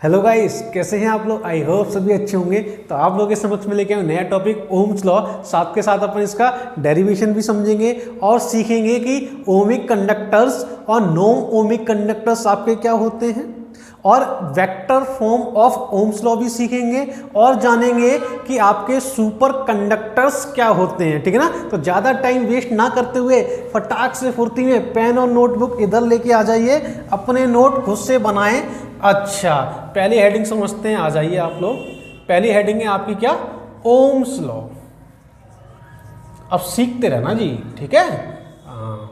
Hello guys, कैसे हैं आप लोग। आई होप सभी अच्छे होंगे। तो आप लोगों के समक्ष में लेके आए नया टॉपिक ओम्स लॉ। साथ के साथ अपन इसका डेरिवेशन भी समझेंगे और सीखेंगे कि ओमिक कंडक्टर्स और नॉन ओमिक कंडक्टर्स आपके क्या होते हैं, और vector form of Ohm's law भी सीखेंगे और जानेंगे कि आपके सुपर कंडक्टर्स क्या होते हैं। ठीक है ना। तो ज़्यादा टाइम वेस्ट ना करते हुए फटाक से फुर्ती में पेन और नोटबुक इधर लेके आ जाइए, अपने नोट खुद से बनाएं। अच्छा, पहली हेडिंग समझते हैं। आ जाइए आप लोग। पहली हेडिंग है आपकी क्या, ओम्स लॉ। अब सीखते रहना जी, ठीक है। हाँ,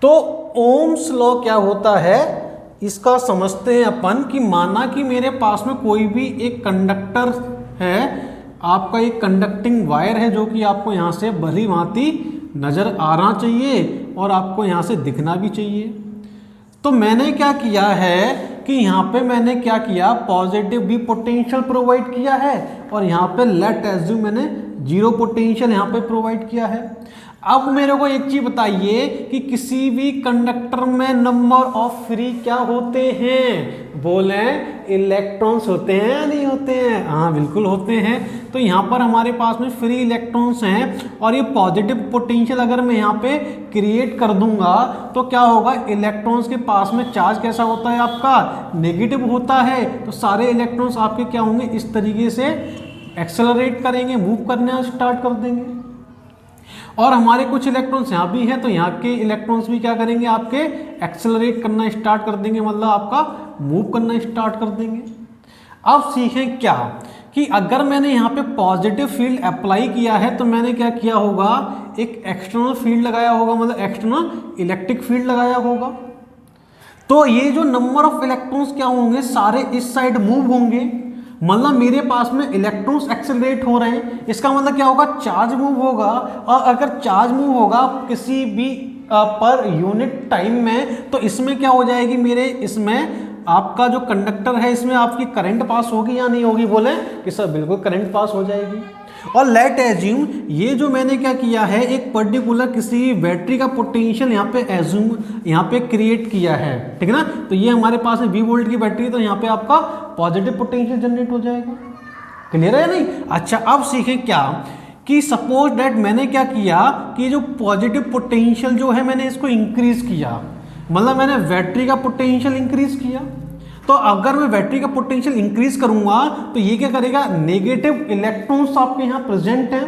तो ओम्स लॉ क्या होता है इसका समझते हैं अपन। कि माना कि मेरे पास में कोई भी एक कंडक्टर है, आपका एक कंडक्टिंग वायर है जो कि आपको यहाँ से भली भांति नजर आना चाहिए और आपको यहाँ से दिखना भी चाहिए। तो मैंने क्या किया है कि यहाँ पे मैंने क्या किया, पॉजिटिव भी पोटेंशियल प्रोवाइड किया है और यहाँ पे लेट एज्यूम मैंने जीरो पोटेंशियल यहाँ पे प्रोवाइड किया है। अब मेरे को एक चीज बताइए कि किसी भी कंडक्टर में नंबर ऑफ फ्री क्या होते हैं। बोले इलेक्ट्रॉन्स होते हैं या नहीं होते हैं। हाँ बिल्कुल होते हैं। तो यहाँ पर हमारे पास में फ्री इलेक्ट्रॉन्स हैं और ये पॉजिटिव पोटेंशियल अगर मैं यहाँ पे क्रिएट कर दूंगा तो क्या होगा, इलेक्ट्रॉन्स के पास में चार्ज कैसा होता है आपका, नेगेटिव होता है। तो सारे इलेक्ट्रॉन्स आपके क्या होंगे, इस तरीके से एक्सेलरेट करेंगे, मूव करना स्टार्ट कर देंगे। और हमारे कुछ इलेक्ट्रॉन्स यहाँ भी हैं तो यहाँ के इलेक्ट्रॉन्स भी क्या करेंगे, आपके एक्सेलरेट करना स्टार्ट कर देंगे, मतलब आपका मूव करना स्टार्ट कर देंगे। अब सीखें क्या कि अगर मैंने यहाँ पे पॉजिटिव फील्ड अप्लाई किया है तो मैंने क्या किया होगा, एक एक्सटर्नल फील्ड लगाया होगा, मतलब एक्सटर्नल इलेक्ट्रिक फील्ड लगाया होगा। तो ये जो नंबर ऑफ इलेक्ट्रॉन्स क्या होंगे, सारे इस साइड मूव होंगे, मतलब मेरे पास में इलेक्ट्रॉन्स एक्सेलरेट हो रहे हैं। इसका मतलब क्या होगा, चार्ज मूव होगा। और अगर चार्ज मूव होगा किसी भी पर यूनिट टाइम में, तो इसमें क्या हो जाएगी, मेरे इसमें आपका जो कंडक्टर है इसमें आपकी करंट पास होगी या नहीं होगी। बोले कि सर बिल्कुल करंट पास हो जाएगी। और लेट एज्यूम ये जो मैंने क्या किया है, एक पर्टिकुलर किसी बैटरी का पोटेंशियल यहाँ पे एज्यूम यहाँ पे क्रिएट किया है, ठीक है ना। तो ये हमारे पास है 20 वोल्ट की बैटरी, तो यहाँ पे आपका पॉजिटिव पोटेंशियल जनरेट हो जाएगा। क्लियर है या नहीं। अच्छा, अब सीखें क्या कि सपोज दैट मैंने क्या किया कि जो पॉजिटिव पोटेंशियल जो है मैंने इसको इंक्रीज किया, मतलब मैंने बैटरी का पोटेंशियल इंक्रीज किया। तो अगर मैं बैटरी का पोटेंशियल इंक्रीज करूंगा तो ये क्या करेगा, नेगेटिव इलेक्ट्रॉन्स आपके यहाँ प्रेजेंट हैं,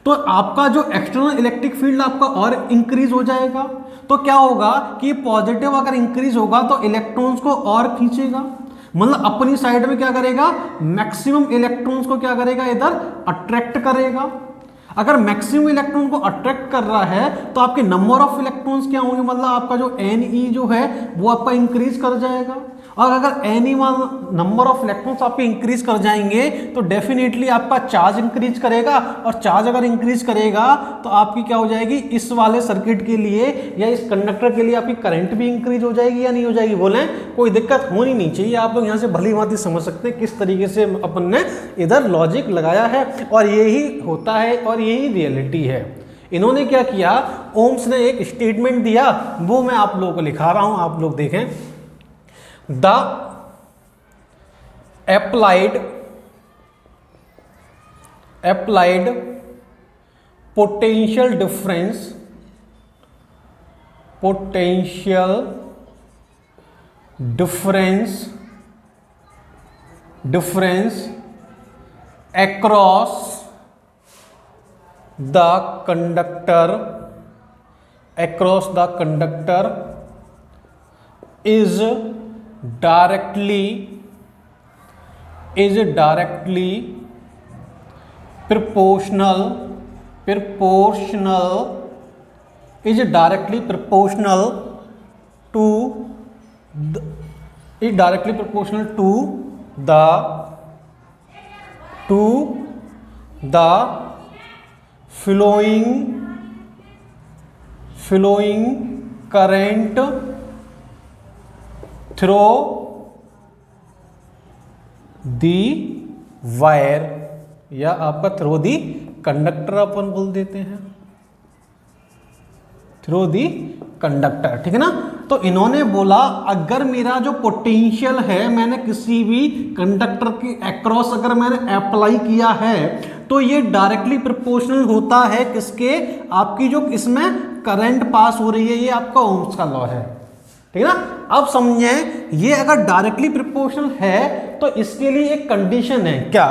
तो आपका जो एक्सटर्नल इलेक्ट्रिक फील्ड आपका और इंक्रीज हो जाएगा। तो क्या होगा कि पॉजिटिव अगर इंक्रीज होगा तो इलेक्ट्रॉन्स को और खींचेगा, मतलब अपनी साइड में क्या करेगा, मैक्सिमम इलेक्ट्रॉन्स को क्या करेगा, इधर अट्रैक्ट करेगा। अगर मैक्सिमम इलेक्ट्रॉन को अट्रैक्ट कर रहा है तो आपके नंबर ऑफ इलेक्ट्रॉन्स क्या होंगे, मतलब आपका जो Ne जो है वो आपका इंक्रीज कर जाएगा। और अगर Ne नंबर ऑफ इलेक्ट्रॉन्स आपके इंक्रीज कर जाएंगे तो डेफिनेटली आपका चार्ज इंक्रीज करेगा, और चार्ज अगर इंक्रीज करेगा तो आपकी क्या हो जाएगी, इस वाले सर्किट के लिए या इस कंडक्टर के लिए आपकी करंट भी इंक्रीज हो जाएगी या नहीं हो जाएगी। बोले कोई दिक्कत होनी नहीं चाहिए। आप लोग यहाँ से भली भांति समझ सकते हैं किस तरीके से अपन ने इधर लॉजिक लगाया है, और यही होता है और यही रियलिटी है। इन्होंने क्या किया, ओम्स ने एक स्टेटमेंट दिया, वो मैं आप लोगों को लिखा रहा हूं, आप लोग देखें। The applied potential difference across the conductor is directly proportional to the flowing current through the wire, या आपका थ्रू दी कंडक्टर अपन बोल देते हैं, थ्रू दी कंडक्टर, ठीक है ना। तो इन्होंने बोला अगर मेरा जो पोटेंशियल है मैंने किसी भी कंडक्टर के अक्रॉस अगर मैंने अप्लाई किया है तो ये डायरेक्टली प्रोपोर्शनल होता है किसके, आपकी जो इसमें करंट पास हो रही है, ये आपका ओम्स का लॉ है, ठीक है ना। अब समझें ये अगर डायरेक्टली प्रोपोर्शनल है तो इसके लिए एक कंडीशन है, क्या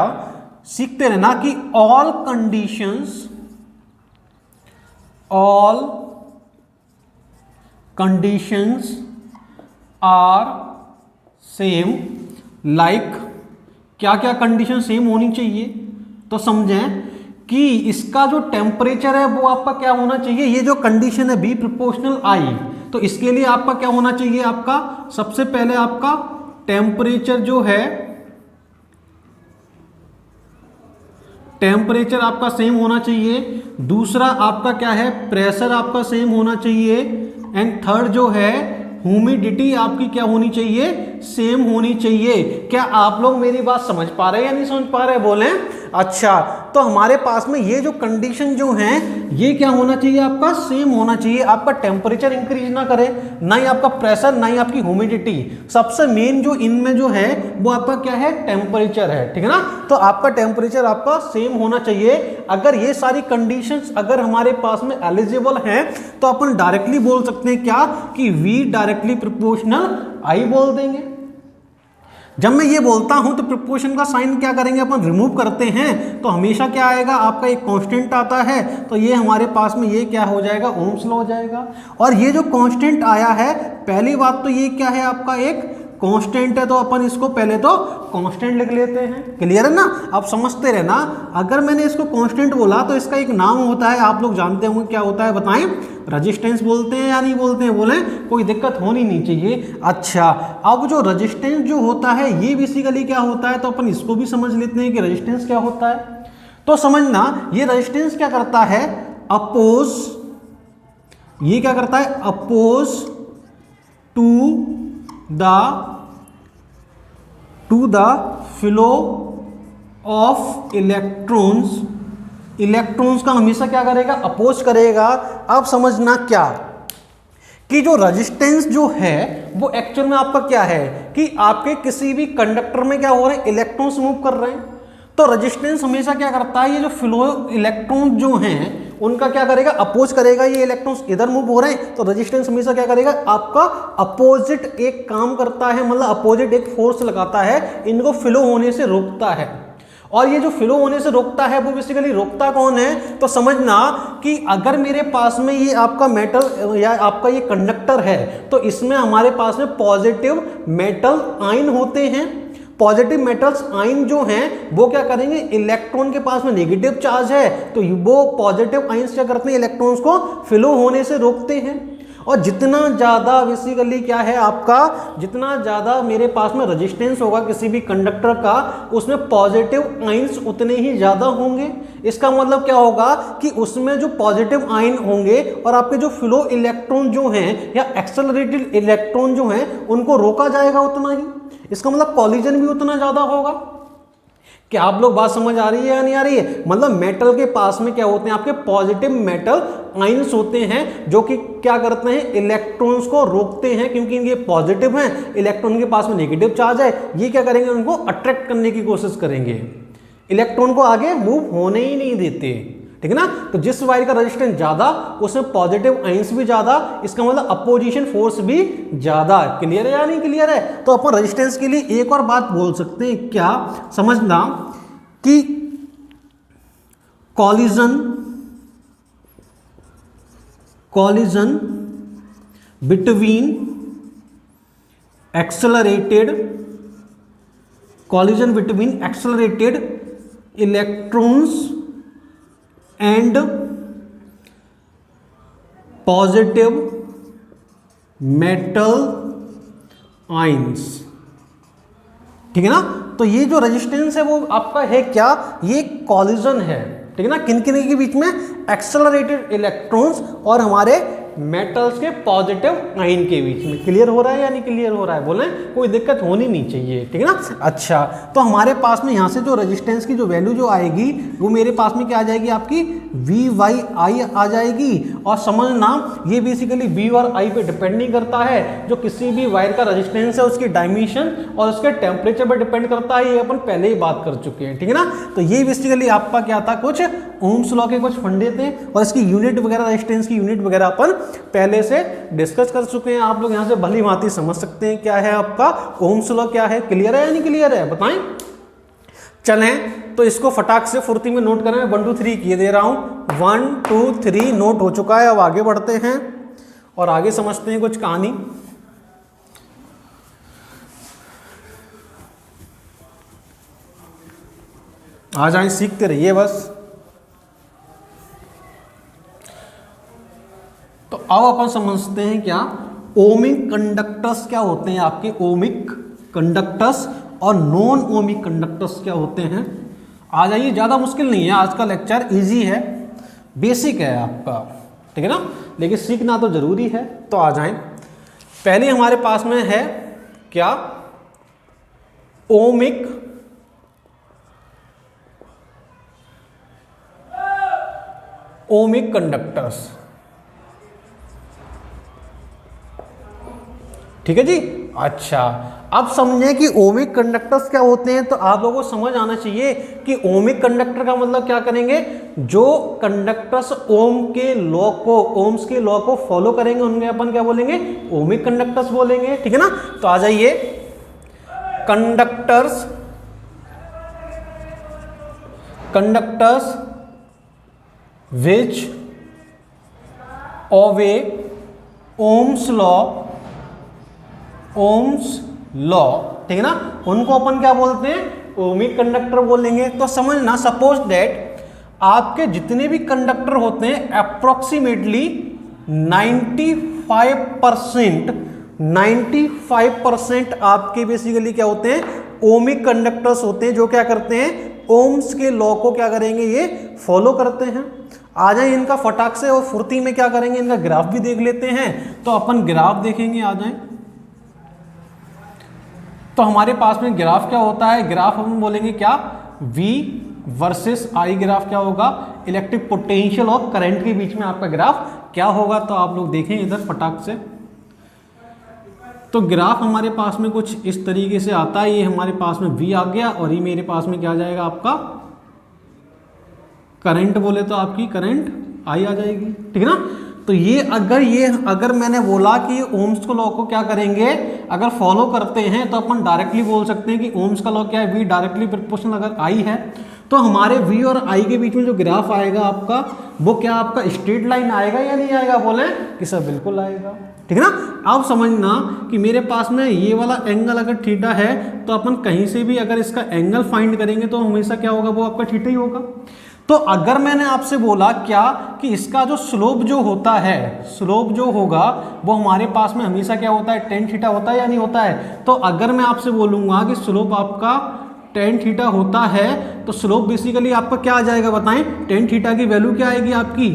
सीखते रहना कि all conditions are same, like क्या क्या कंडीशन सेम होनी चाहिए, तो समझें कि इसका जो टेम्परेचर है वो आपका क्या होना चाहिए, ये जो कंडीशन है बी प्रोपोर्शनल आई, तो इसके लिए आपका क्या होना चाहिए, आपका सबसे पहले आपका टेम्परेचर जो है, टेम्परेचर आपका सेम होना चाहिए, दूसरा आपका क्या है, प्रेशर आपका सेम होना चाहिए, एंड थर्ड जो है ह्यूमिडिटी आपकी क्या होनी चाहिए, सेम होनी चाहिए। क्या आप लोग मेरी बात समझ पा रहे हैं या नहीं समझ पा रहे, बोलें। अच्छा, तो हमारे पास में ये जो कंडीशन जो हैं ये क्या होना चाहिए, आपका सेम होना चाहिए, आपका टेम्परेचर इंक्रीज ना करे, ना ही आपका प्रेशर, ना ही आपकी ह्यूमिडिटी। सबसे मेन जो इनमें जो है वो आपका क्या है, टेम्परेचर है, ठीक है ना। तो आपका टेम्परेचर आपका सेम होना चाहिए। अगर ये सारी कंडीशंस अगर हमारे पास में एलिजिबल हैं तो अपन डायरेक्टली बोल सकते हैं क्या कि V डायरेक्टली प्रोपोर्शनल I बोल देंगे। जब मैं ये बोलता हूं तो प्रोपोर्शन का साइन क्या करेंगे, अपन रिमूव करते हैं तो हमेशा क्या आएगा, आपका एक कांस्टेंट आता है, तो ये हमारे पास में ये क्या हो जाएगा, ओम्स लॉ हो जाएगा। और ये जो कांस्टेंट आया है, पहली बात तो ये क्या है, आपका एक कांस्टेंट है, तो अपन इसको पहले तो कांस्टेंट लिख लेते हैं, क्लियर है ना। अब समझते रहना, अगर मैंने इसको कांस्टेंट बोला तो इसका एक नाम होता है, आप लोग जानते होंगे क्या होता है, बताएं, रेजिस्टेंस बोलते हैं या नहीं बोलते हैं, बोलें, कोई दिक्कत होनी नहीं चाहिए। अच्छा, अब जो रेजिस्टेंस जो होता है ये बेसिकली क्या होता है, तो अपन इसको भी समझ लेते हैं कि रेजिस्टेंस क्या होता है। तो समझना, ये रेजिस्टेंस क्या करता है, अपोज, ये क्या करता है, oppose to the flow of electrons, electrons का हमेशा क्या करेगा, अपोज करेगा। अब समझना क्या कि जो रेजिस्टेंस जो है वो एक्चुअल में आपका क्या है कि आपके किसी भी कंडक्टर में क्या हो रहे हैं, इलेक्ट्रॉन्स मूव कर रहे हैं। तो रेजिस्टेंस हमेशा क्या करता है, ये जो फ्लो इलेक्ट्रॉन जो हैं उनका क्या करेगा, अपोज करेगा। ये इलेक्ट्रॉन्स इधर मूव हो रहे हैं तो रेजिस्टेंस हमेशा क्या करेगा, आपका अपोजिट एक काम करता है, मतलब अपोजिट एक फोर्स लगाता है, इनको फ्लो होने से रोकता है। और ये जो फ्लो होने से रोकता है वो बेसिकली रोकता कौन है, तो समझना कि अगर मेरे पास में ये आपका मेटल या आपका ये कंडक्टर है तो इसमें हमारे पास में पॉजिटिव मेटल आयन होते हैं। पॉजिटिव मेटल्स आयन जो हैं वो क्या करेंगे, इलेक्ट्रॉन के पास में नेगेटिव चार्ज है तो वो पॉजिटिव आयन्स क्या करते हैं, इलेक्ट्रॉन्स को फ्लो होने से रोकते हैं। और जितना ज़्यादा बेसिकली क्या है आपका, जितना ज़्यादा मेरे पास में रेजिस्टेंस होगा किसी भी कंडक्टर का, उसमें पॉजिटिव आयन्स उतने ही ज़्यादा होंगे। इसका मतलब क्या होगा कि उसमें जो पॉजिटिव आयन होंगे और आपके जो फ्लो इलेक्ट्रॉन जो हैं या एक्सेलरेटेड इलेक्ट्रॉन जो हैं उनको रोका जाएगा उतना ही। इसका मतलब कॉलिजन भी उतना ज़्यादा होगा। क्या आप लोग बात समझ आ रही है या नहीं आ रही है। मतलब मेटल के पास में क्या होते हैं, आपके पॉजिटिव मेटल आयंस होते हैं जो कि क्या करते हैं, इलेक्ट्रॉन्स को रोकते हैं, क्योंकि ये पॉजिटिव हैं, इलेक्ट्रॉन के पास में नेगेटिव चार्ज है, ये क्या करेंगे, उनको अट्रैक्ट करने की कोशिश करेंगे, इलेक्ट्रॉन को आगे मूव होने ही नहीं देते, ठीक है ना। तो जिस वायर का रेजिस्टेंस ज्यादा उसमें पॉजिटिव आयंस भी ज्यादा, इसका मतलब अपोजिशन फोर्स भी ज्यादा। क्लियर है या नहीं क्लियर है। तो अपन रेजिस्टेंस के लिए एक और बात बोल सकते हैं, क्या समझना कि collision between accelerated electrons and positive metal ions, ठीक है ना। तो ये जो रेजिस्टेंस है वो आपका है क्या, ये कॉलिजन है, ठीक है ना, किन किन के बीच में, एक्सेलरेटेड इलेक्ट्रॉन्स और हमारे मेटल्स के पॉजिटिव आयन के बीच में। क्लियर हो रहा है या नहीं क्लियर हो रहा है? बोले कोई दिक्कत होनी नहीं चाहिए, ठीक है ना। अच्छा, तो हमारे पास में यहाँ से जो रेजिस्टेंस की जो वैल्यू जो आएगी वो मेरे पास में क्या आ जाएगी आपकी VYI आ जाएगी। और समझना ये बेसिकली V और I पे डिपेंड नहीं करता है, जो किसी भी वायर का रेजिस्टेंस है उसकी डायमेंशन और उसके टेम्परेचर पर डिपेंड करता है, ये अपन पहले ही बात कर चुके हैं, ठीक है ना। तो ये बेसिकली आपका क्या था, कुछ ओम्स लॉ के कुछ फंडे थे और इसकी यूनिट वगैरह, रेजिस्टेंस की यूनिट वगैरह अपन पहले से डिस्कस कर चुके हैं। आप लोग यहाँ से भली भांति समझ सकते हैं क्या है आपका ओम्स लॉ क्या है। क्लियर है या नहीं क्लियर है, बताएं। चलें तो इसको फटाक से फुर्ती में नोट करें। 1 2 3 किए दे रहा हूं। 1 2 3 नोट हो चुका है। अब आगे बढ़ते हैं और आगे समझते हैं कुछ कहानी। आ जाएं, सीखते रहिए बस। तो अब अपन समझते हैं क्या ओमिक कंडक्टर्स क्या होते हैं आपके, ओमिक कंडक्टर्स और नॉन ओमिक कंडक्टर्स क्या होते हैं। आ जाइए, ज़्यादा मुश्किल नहीं है, आज का लेक्चर इजी है, बेसिक है आपका, ठीक है ना, लेकिन सीखना तो जरूरी है। तो आ जाएं, पहले हमारे पास में है क्या ओमिक कंडक्टर्स, ठीक है जी। अच्छा, अब समझें कि ओमिक कंडक्टर्स क्या होते हैं। तो आप लोगों को समझ आना चाहिए कि ओमिक कंडक्टर का मतलब क्या करेंगे, जो कंडक्टर्स ओम्स के लॉ को फॉलो करेंगे उनमें अपन क्या बोलेंगे, ओमिक कंडक्टर्स बोलेंगे, ठीक है ना। तो आ जाइए, कंडक्टर्स विच ओबे ओम्स लॉ, ठीक है ना, उनको अपन क्या बोलते हैं, ओमिक कंडक्टर बोलेंगे। तो समझना, सपोज दैट आपके जितने भी कंडक्टर होते हैं अप्रोक्सीमेटली 95% आपके बेसिकली क्या होते हैं, ओमिक कंडक्टर्स होते हैं, जो क्या करते हैं, ओम्स के लॉ को क्या करेंगे, ये फॉलो करते हैं। आ जाए इनका फटाक से और फुर्ती में क्या करेंगे, इनका ग्राफ भी देख लेते हैं। तो अपन ग्राफ देखेंगे, आ जाए। तो हमारे पास में ग्राफ क्या होता है, ग्राफ हम बोलेंगे क्या, V वर्सेस I ग्राफ क्या होगा, इलेक्ट्रिक पोटेंशियल और करंट के बीच में आपका ग्राफ क्या होगा। तो आप लोग देखें इधर फटाक से, तो ग्राफ हमारे पास में कुछ इस तरीके से आता है। ये हमारे पास में V आ गया और ये मेरे पास में क्या आ जाएगा आपका करंट, बोले तो आपकी करंट I आ जाएगी, ठीक है ना। तो ये अगर मैंने बोला कि ओम्स को लॉ को क्या करेंगे, अगर फॉलो करते हैं तो अपन डायरेक्टली बोल सकते हैं कि ओम्स का लॉ क्या है, V डायरेक्टली प्रोपोर्शनल अगर I है तो हमारे V और I के बीच में जो ग्राफ आएगा आपका, वो क्या आपका स्ट्रेट लाइन आएगा या नहीं आएगा, बोले कि सर बिल्कुल आएगा, ठीक है ना। अब समझना कि मेरे पास में ये वाला एंगल अगर थीटा है तो अपन कहीं से भी अगर इसका एंगल फाइंड करेंगे तो हमेशा क्या होगा, वो आपका थीटा ही होगा। तो अगर मैंने आपसे बोला क्या कि इसका जो स्लोप जो होता है, स्लोप जो होगा वो हमारे पास में हमेशा क्या होता है, टेन थीटा होता है या नहीं होता है। तो अगर मैं आपसे बोलूंगा कि स्लोप आपका टेन थीटा होता है तो स्लोप बेसिकली आपका क्या आ जाएगा, बताएं। टेन थीटा की वैल्यू क्या आएगी आपकी,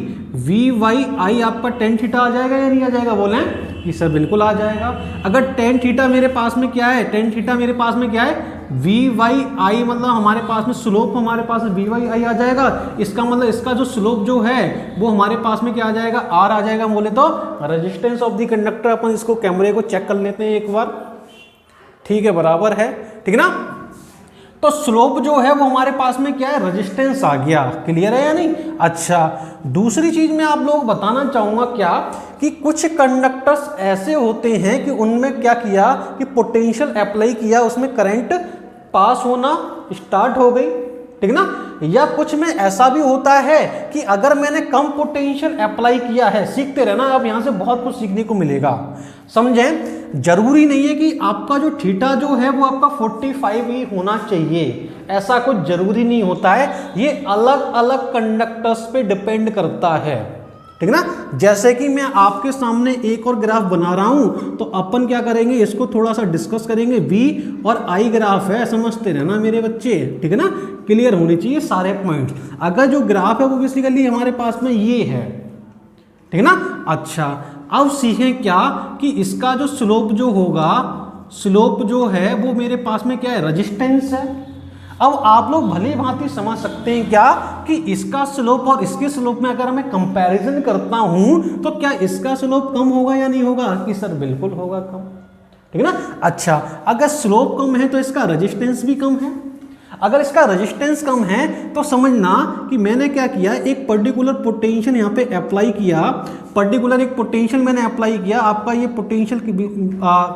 VYI आपका टेन थीटा आ जाएगा या नहीं आ जाएगा, बोलें कि सर बिल्कुल आ जाएगा। अगर टेन थीटा मेरे पास में क्या है, टेन थीटा मेरे पास में क्या है, VYI, मतलब हमारे पास में स्लोप हमारे पास में VYI आ जाएगा। इसका मतलब इसका जो स्लोप जो है वो हमारे पास में क्या आ जाएगा, R आ जाएगा। बोले तो रेजिस्टेंस ऑफ द कंडक्टर, अपन इसको कैमरे को चेक कर लेते हैं एक बार, ठीक है, बराबर है, ठीक है ना। तो स्लोप जो है वो हमारे पास में क्या है, रेजिस्टेंस आ गया। क्लियर है या नहीं। अच्छा, दूसरी चीज मैं आप लोग बताना चाहूंगा क्या, कि कुछ कंडक्टर्स ऐसे होते हैं कि उनमें क्या किया कि पोटेंशियल अप्लाई किया, उसमें करंट पास होना स्टार्ट हो गई, ठीक है ना। या कुछ में ऐसा भी होता है कि अगर मैंने कम पोटेंशियल अप्लाई किया है, सीखते रहना, अब यहां से बहुत कुछ सीखने को मिलेगा, समझें। जरूरी नहीं है कि आपका जो थीटा जो है वो आपका 45 ही होना चाहिए, ऐसा कुछ जरूरी नहीं होता है। ये अलग अलग कंडक्टर्स पे डिपेंड करता है, ठीक है ना। जैसे कि मैं आपके सामने एक और ग्राफ बना रहा हूं, तो अपन क्या करेंगे, इसको थोड़ा सा डिस्कस करेंगे। V और I ग्राफ है, समझते रहना मेरे बच्चे, ठीक है ना, क्लियर होनी चाहिए सारे पॉइंट्स। अगर जो ग्राफ है वो बेसिकली हमारे पास में ये है, ठीक है ना। अच्छा, अब सीखें क्या कि इसका जो स्लोप जो होगा, स्लोप जो है वो मेरे पास में क्या है, रेजिस्टेंस है। अब आप लोग भली भांति समझ सकते हैं क्या कि इसका स्लोप और इसके स्लोप में अगर मैं कंपैरिजन करता हूं तो क्या इसका स्लोप कम होगा या नहीं होगा, कि सर बिल्कुल होगा कम, ठीक है ना। अच्छा, अगर स्लोप कम है तो इसका रेजिस्टेंस भी कम है। अगर इसका रेजिस्टेंस कम है तो समझना कि मैंने क्या किया, एक पर्टिकुलर पोटेंशियल यहाँ पे अप्लाई किया, पर्टिकुलर एक पोटेंशियल मैंने अप्लाई किया। आपका ये पोटेंशियल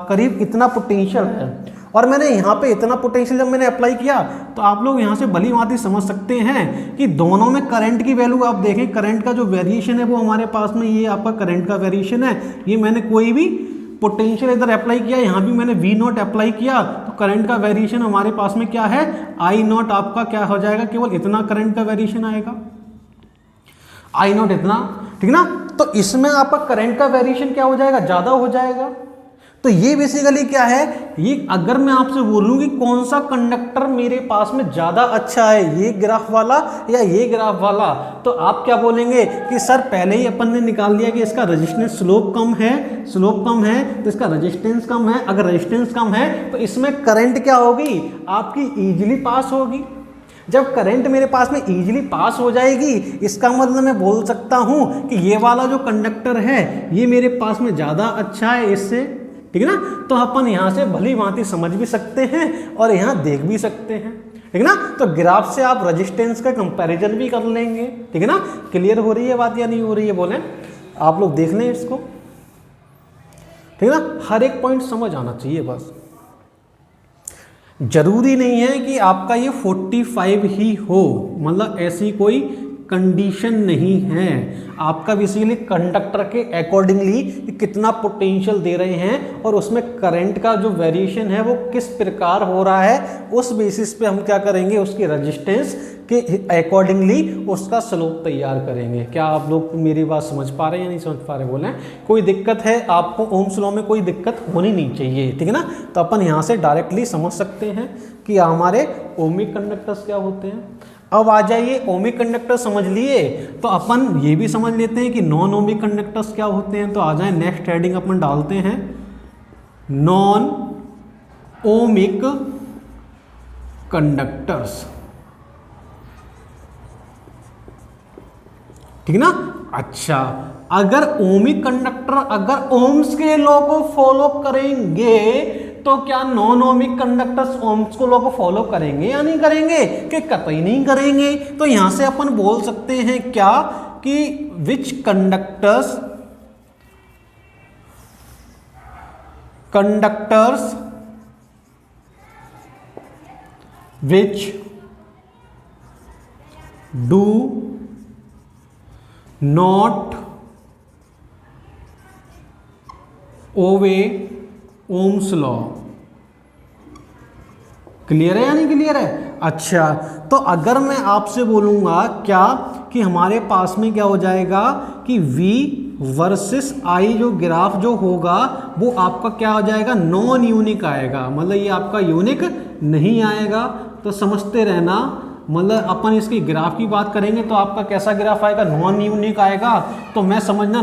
करीब इतना पोटेंशियल है और मैंने यहाँ पे इतना पोटेंशियल जब मैंने अप्लाई किया तो आप लोग यहाँ से भली भांति समझ सकते हैं कि दोनों में करंट की वैल्यू आप देखें, करंट का जो वेरिएशन है वो हमारे पास में ये आपका करंट का वेरिएशन है। ये मैंने कोई भी पोटेंशियल इधर अप्लाई किया, यहाँ भी मैंने V नॉट अप्लाई किया तो करंट का वेरिएशन हमारे पास में क्या है, I नॉट आपका क्या हो जाएगा, केवल इतना करंट का वेरिएशन आएगा, I नॉट इतना, ठीक ना। तो इसमें आपका करंट का वेरिएशन क्या हो जाएगा, ज्यादा हो जाएगा। तो ये बेसिकली क्या है, ये अगर मैं आपसे बोलूं कि कौन सा कंडक्टर मेरे पास में ज्यादा अच्छा है, ये ग्राफ वाला या ये ग्राफ वाला, तो आप क्या बोलेंगे कि सर पहले ही अपन ने निकाल लिया कि इसका रेजिस्टेंस स्लोप कम है, स्लोप कम है तो इसका रेजिस्टेंस कम है। अगर रेजिस्टेंस कम है तो इसमें करंट क्या होगी, आपकी इजीली पास होगी। जब करंट मेरे पास में इजीली पास हो जाएगी, इसका मतलब मैं बोल सकता हूं कि ये वाला जो कंडक्टर है ये मेरे पास में ज्यादा अच्छा है इससे, ठीक है ना। तो अपन यहां से भली भांति समझ भी सकते हैं और यहां देख भी सकते हैं, ठीक है ना। तो ग्राफ से आप रेजिस्टेंस का कंपैरिजन भी कर लेंगे, ठीक है ना। क्लियर हो रही है बात या नहीं हो रही है, बोलें आप लोग देख लें इसको, ठीक है ना। हर एक पॉइंट समझ आना चाहिए बस, जरूरी नहीं है कि आपका ये 45 ही हो, मतलब ऐसी कोई कंडीशन नहीं है। आपका बेसिकली कंडक्टर के अकॉर्डिंगली कितना पोटेंशियल दे रहे हैं और उसमें करंट का जो वेरिएशन है वो किस प्रकार हो रहा है, उस बेसिस पे हम क्या करेंगे, उसकी रेजिस्टेंस के अकॉर्डिंगली उसका स्लोप तैयार करेंगे। क्या आप लोग मेरी बात समझ पा रहे हैं या नहीं समझ पा रहे, बोलें। कोई दिक्कत है आपको, ओम्स लॉ में कोई दिक्कत होनी नहीं चाहिए, ठीक है ना। तो अपन यहाँ से डायरेक्टली समझ सकते हैं कि हमारे ओमिक कंडक्टर्स क्या होते हैं। अब आ जाइए, ओमिक कंडक्टर समझ लिए तो अपन ये भी समझ लेते हैं कि नॉन ओमिक कंडक्टर्स क्या होते हैं। तो आ जाए नेक्स्ट हेडिंग अपन डालते हैं नॉन ओमिक कंडक्टर्स, ठीक है ना। अच्छा, अगर ओमिक कंडक्टर अगर ओम्स के लॉ को फॉलो करेंगे तो क्या नॉन ओमिक कंडक्टर्स ओम्स को लॉ को फॉलो करेंगे या नहीं करेंगे, कि कतई नहीं करेंगे। तो यहां से अपन बोल सकते हैं क्या कि which conductors which do not obey Ohm's law. Clear है या नहीं क्लियर है। अच्छा, तो अगर मैं आपसे बोलूंगा क्या कि हमारे पास में क्या हो जाएगा कि V वर्सेस I जो ग्राफ जो होगा वो आपका क्या हो जाएगा, नॉन यूनिक आएगा, मतलब ये आपका यूनिक नहीं आएगा। तो समझते रहना, मतलब अपन इसकी ग्राफ की बात करेंगे तो आपका कैसा ग्राफ आएगा, नॉन यूनिक आएगा। तो मैं समझना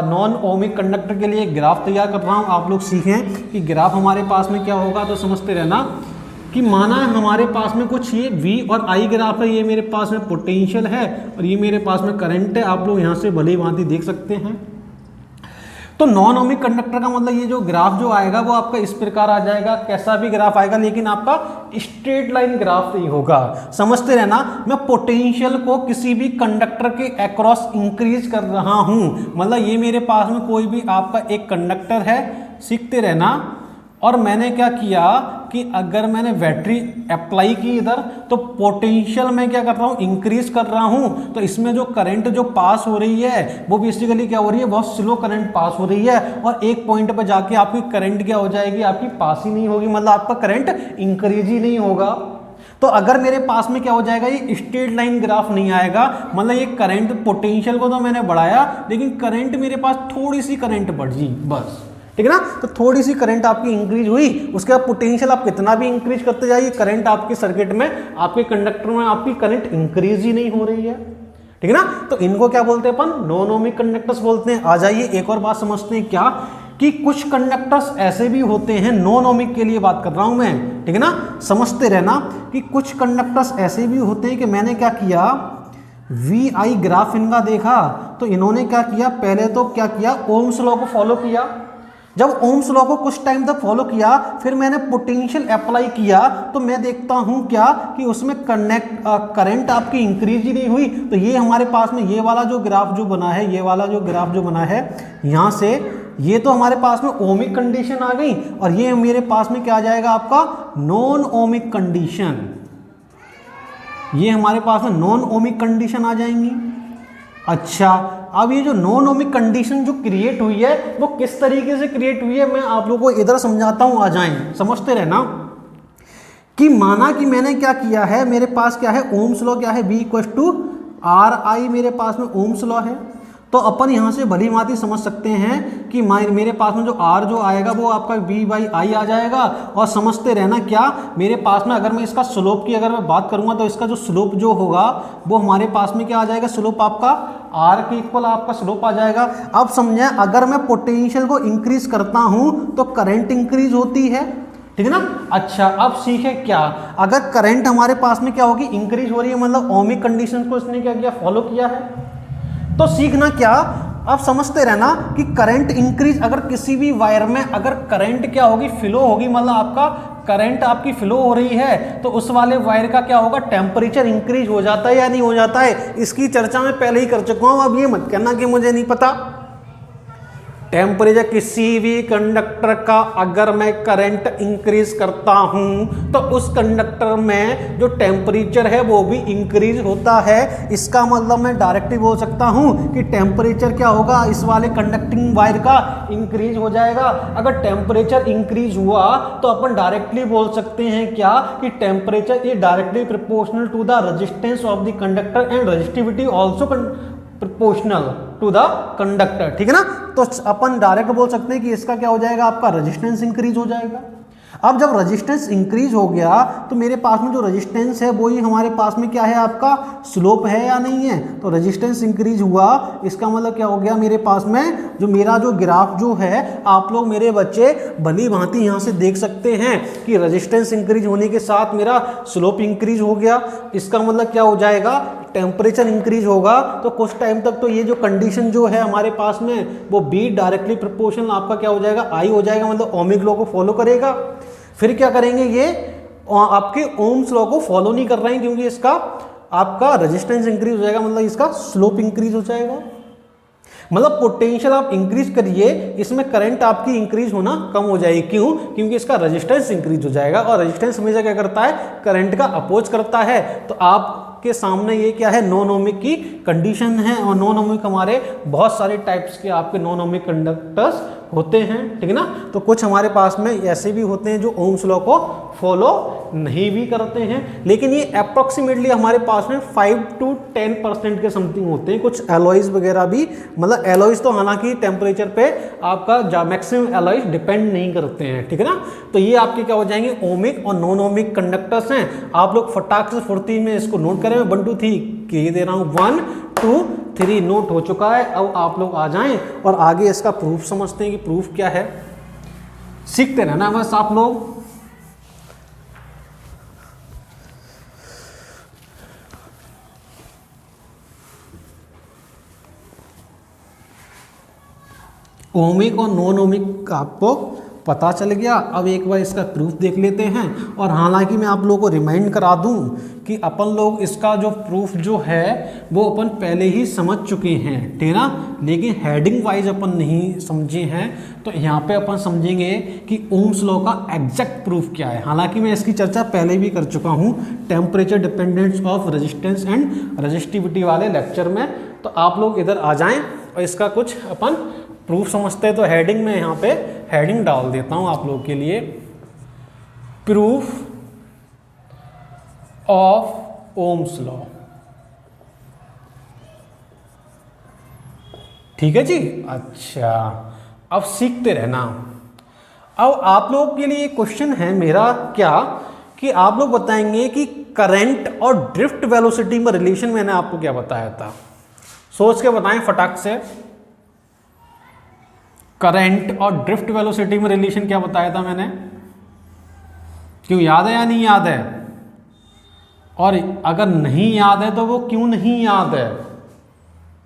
नॉन ओमिक कंडक्टर के लिए ग्राफ तैयार कर रहा हूँ, आप लोग सीखें कि ग्राफ हमारे पास में क्या होगा। तो समझते रहना कि माना हमारे पास में कुछ ये V और I ग्राफ है, ये मेरे पास में पोटेंशियल है और ये मेरे पास में करंट है, आप लोग यहाँ से भली भांति देख सकते हैं। तो नॉन ओमिक कंडक्टर का मतलब ये जो ग्राफ जो आएगा वो आपका इस प्रकार आ जाएगा, कैसा भी ग्राफ आएगा लेकिन आपका स्ट्रेट लाइन ग्राफ नहीं होगा। समझते रहना, मैं पोटेंशियल को किसी भी कंडक्टर के अक्रॉस इंक्रीज कर रहा हूं, मतलब ये मेरे पास में कोई भी आपका एक कंडक्टर है, सीखते रहना। और मैंने क्या किया कि अगर मैंने बैटरी अप्लाई की इधर तो पोटेंशियल में क्या कर रहा हूँ, इंक्रीज कर रहा हूँ। तो इसमें जो करंट जो पास हो रही है वो बेसिकली क्या हो रही है, बहुत स्लो करंट पास हो रही है और एक पॉइंट पर जाके आपकी करंट क्या हो जाएगी, आपकी पास ही नहीं होगी, मतलब आपका करंट इंक्रीज ही नहीं होगा। तो अगर मेरे पास में क्या हो जाएगा, ये स्ट्रेट लाइन ग्राफ नहीं आएगा, मतलब ये करंट पोटेंशियल को तो मैंने बढ़ाया लेकिन करंट मेरे पास थोड़ी सी करंट बढ़ी बस, ठीक है ना। तो थोड़ी सी करंट आपकी इंक्रीज हुई, उसके बाद पोटेंशियल आप कितना भी इंक्रीज करते जाइए, करंट आपके सर्किट में आपके कंडक्टर में आपकी करंट इंक्रीज ही नहीं हो रही है, ठीक है ना। तो इनको क्या बोलते हैं अपन, नॉन ओमिक कंडक्टर्स बोलते हैं। आ जाइए एक और बात समझते हैं, क्या कि कुछ कंडक्टर्स ऐसे भी होते हैं, नॉन ओमिक के लिए बात कर रहा हूं मैं, ठीक है ना, समझते रहना कि कुछ कंडक्टर्स ऐसे भी होते हैं कि मैंने क्या किया, वी आई ग्राफ इनका देखा तो इन्होंने क्या किया, पहले तो क्या किया, ओम्स लॉ को फॉलो किया। जब ओम्स लॉ को कुछ टाइम तक फॉलो किया, फिर मैंने पोटेंशियल अप्लाई किया, तो मैं देखता हूं क्या कि उसमें करंट आपकी इंक्रीज ही नहीं हुई। तो ये हमारे पास में ये वाला जो ग्राफ जो बना है, ये वाला जो ग्राफ जो बना है, यहां से ये तो हमारे पास में ओमिक कंडीशन आ गई, और ये मेरे पास में क्या आ जाएगा आपका, नॉन ओमिक कंडीशन। ये हमारे पास में नॉन ओमिक कंडीशन आ जाएंगी। अच्छा, अब ये जो नॉन ओमिक कंडीशन जो क्रिएट हुई है वो किस तरीके से क्रिएट हुई है, मैं आप लोगों को इधर समझाता हूं, आ जाएं, समझते रहना। कि माना कि मैंने क्या किया है, मेरे पास क्या है, ओम्स लॉ क्या है, B = RI मेरे पास में ओम्स लॉ है। तो अपन यहाँ से भली भांति समझ सकते हैं कि मेरे पास में जो R जो आएगा वो आपका V/I आ जाएगा। और समझते रहना क्या, मेरे पास में अगर मैं इसका स्लोप की अगर मैं बात करूँगा तो इसका जो स्लोप जो होगा वो हमारे पास में क्या आ जाएगा, स्लोप आपका R के इक्वल आपका स्लोप आ जाएगा। अब समझें, अगर मैं पोटेंशियल को इंक्रीज करता हूँ तो करंट इंक्रीज होती है, ठीक है ना। अच्छा, अब सीखे क्या, अगर करंट हमारे पास में क्या होगी, इंक्रीज हो रही है, मतलब ओमिक कंडीशन को इसने क्या किया, फॉलो किया है। तो सीखना क्या, अब समझते रहना कि करंट इंक्रीज, अगर किसी भी वायर में अगर करंट क्या होगी, फ्लो होगी, मतलब आपका करंट आपकी फ्लो हो रही है, तो उस वाले वायर का क्या होगा, टेम्परेचर इंक्रीज हो जाता है या नहीं हो जाता है। इसकी चर्चा मैं पहले ही कर चुका हूं, अब ये मत कहना कि मुझे नहीं पता। टेम्परेचर किसी भी कंडक्टर का अगर मैं करंट इंक्रीज करता हूं तो उस कंडक्टर में जो टेम्परेचर है वो भी इंक्रीज होता है। इसका मतलब मैं डायरेक्टली बोल सकता हूं कि टेम्परेचर क्या होगा, इस वाले कंडक्टिंग वायर का इंक्रीज हो जाएगा। अगर टेम्परेचर इंक्रीज हुआ तो अपन डायरेक्टली बोल सकते हैं क्या कि temperature is directly proportional to the resistance of the conductor and resistivity also proportional to the conductor, ठीक है ना। तो अपन डायरेक्ट बोल सकते हैं कि इसका क्या हो जाएगा, आपका रेजिस्टेंस इंक्रीज हो जाएगा। अब जब रेजिस्टेंस इंक्रीज हो गया तो मेरे पास में जो रेजिस्टेंस है वो ही हमारे पास में क्या है, आपका स्लोप है या नहीं है। तो रेजिस्टेंस इंक्रीज हुआ, इसका मतलब क्या हो गया, मेरे पास में जो मेरा जो ग्राफ जो है, आप लोग मेरे बच्चे भली भांति यहाँ से देख सकते हैं कि रेजिस्टेंस इंक्रीज होने के साथ मेरा स्लोप इंक्रीज हो गया। इसका मतलब क्या हो जाएगा, टेम्परेचर इंक्रीज होगा तो कुछ टाइम तक तो ये जो कंडीशन जो है हमारे पास में वो B डायरेक्टली प्रोपोर्शनल आपका क्या हो जाएगा, I हो जाएगा, मतलब ओमिक लॉ को फॉलो करेगा। फिर क्या करेंगे, ये आपके ओम्स लॉ को फॉलो नहीं कर रहे हैं क्योंकि इसका आपका रेजिस्टेंस इंक्रीज हो जाएगा, मतलब इसका स्लोप इंक्रीज हो जाएगा। मतलब पोटेंशियल आप इंक्रीज करिए, इसमें करंट आपकी इंक्रीज होना कम हो जाएगी। क्यों, क्योंकि इसका रेजिस्टेंस इंक्रीज हो जाएगा, और रेजिस्टेंस हमेशा क्या करता है, करंट का अपोज करता है। तो आपके सामने ये क्या है, नॉन ओमिक की कंडीशन है। और नॉन ओमिक हमारे बहुत सारे टाइप्स के आपके नॉन ओमिक कंडक्टर्स होते हैं, ठीक है ना। तो कुछ हमारे पास में ऐसे भी होते हैं जो ओम्स लॉ को फॉलो नहीं भी करते हैं, लेकिन ये अप्रॉक्सीमेटली हमारे पास में 5 to 10% के समथिंग होते हैं। कुछ एलॉयज वगैरह भी, मतलब एलॉयज तो हालांकि टेम्परेचर पे आपका मैक्सिमम एलॉयज डिपेंड नहीं करते हैं, ठीक है ना। तो ये आपके क्या हो जाएंगे, ओमिक और नॉन ओमिक कंडक्टर्स हैं। आप लोग फटाक से फुर्ती में इसको नोट करें, मैं 1 2 3 कह दे रहा हूँ, 1 2 3 नोट हो चुका है। अब आप लोग आ जाएं और आगे इसका प्रूफ समझते हैं कि प्रूफ क्या है। सीखते रहना बस आप लोग। ओमिक और नॉन ओमिक आपको पता चल गया। अब एक बार इसका प्रूफ देख लेते हैं। और हालांकि मैं आप लोगों को रिमाइंड करा दूं कि अपन लोग इसका जो प्रूफ जो है वो अपन पहले ही समझ चुके हैं, ठीक है ना, लेकिन हेडिंग वाइज अपन नहीं समझे हैं। तो यहाँ पे अपन समझेंगे कि ओम्स लॉ का एग्जैक्ट प्रूफ क्या है। हालांकि मैं इसकी चर्चा पहले भी कर चुका हूँ temperature dependence of resistance and resistivity वाले लेक्चर में। तो आप लोग इधर आ जाएं और इसका कुछ अपन प्रूफ समझते हैं। तो हेडिंग में यहाँ पे हेडिंग डाल देता हूँ आप लोग के लिए, प्रूफ ऑफ ओम्स लॉ, ठीक है जी। अच्छा, अब सीखते रहना। अब आप लोगों के लिए क्वेश्चन है मेरा क्या कि आप लोग बताएंगे कि करंट और ड्रिफ्ट वेलोसिटी में रिलेशन मैंने आपको क्या बताया था। सोच के बताएं फटाक से। करंट और ड्रिफ्ट वेलोसिटी में रिलेशन क्या बताया था मैंने? क्यों याद है या नहीं याद है? और अगर नहीं याद है तो वो क्यों नहीं याद है?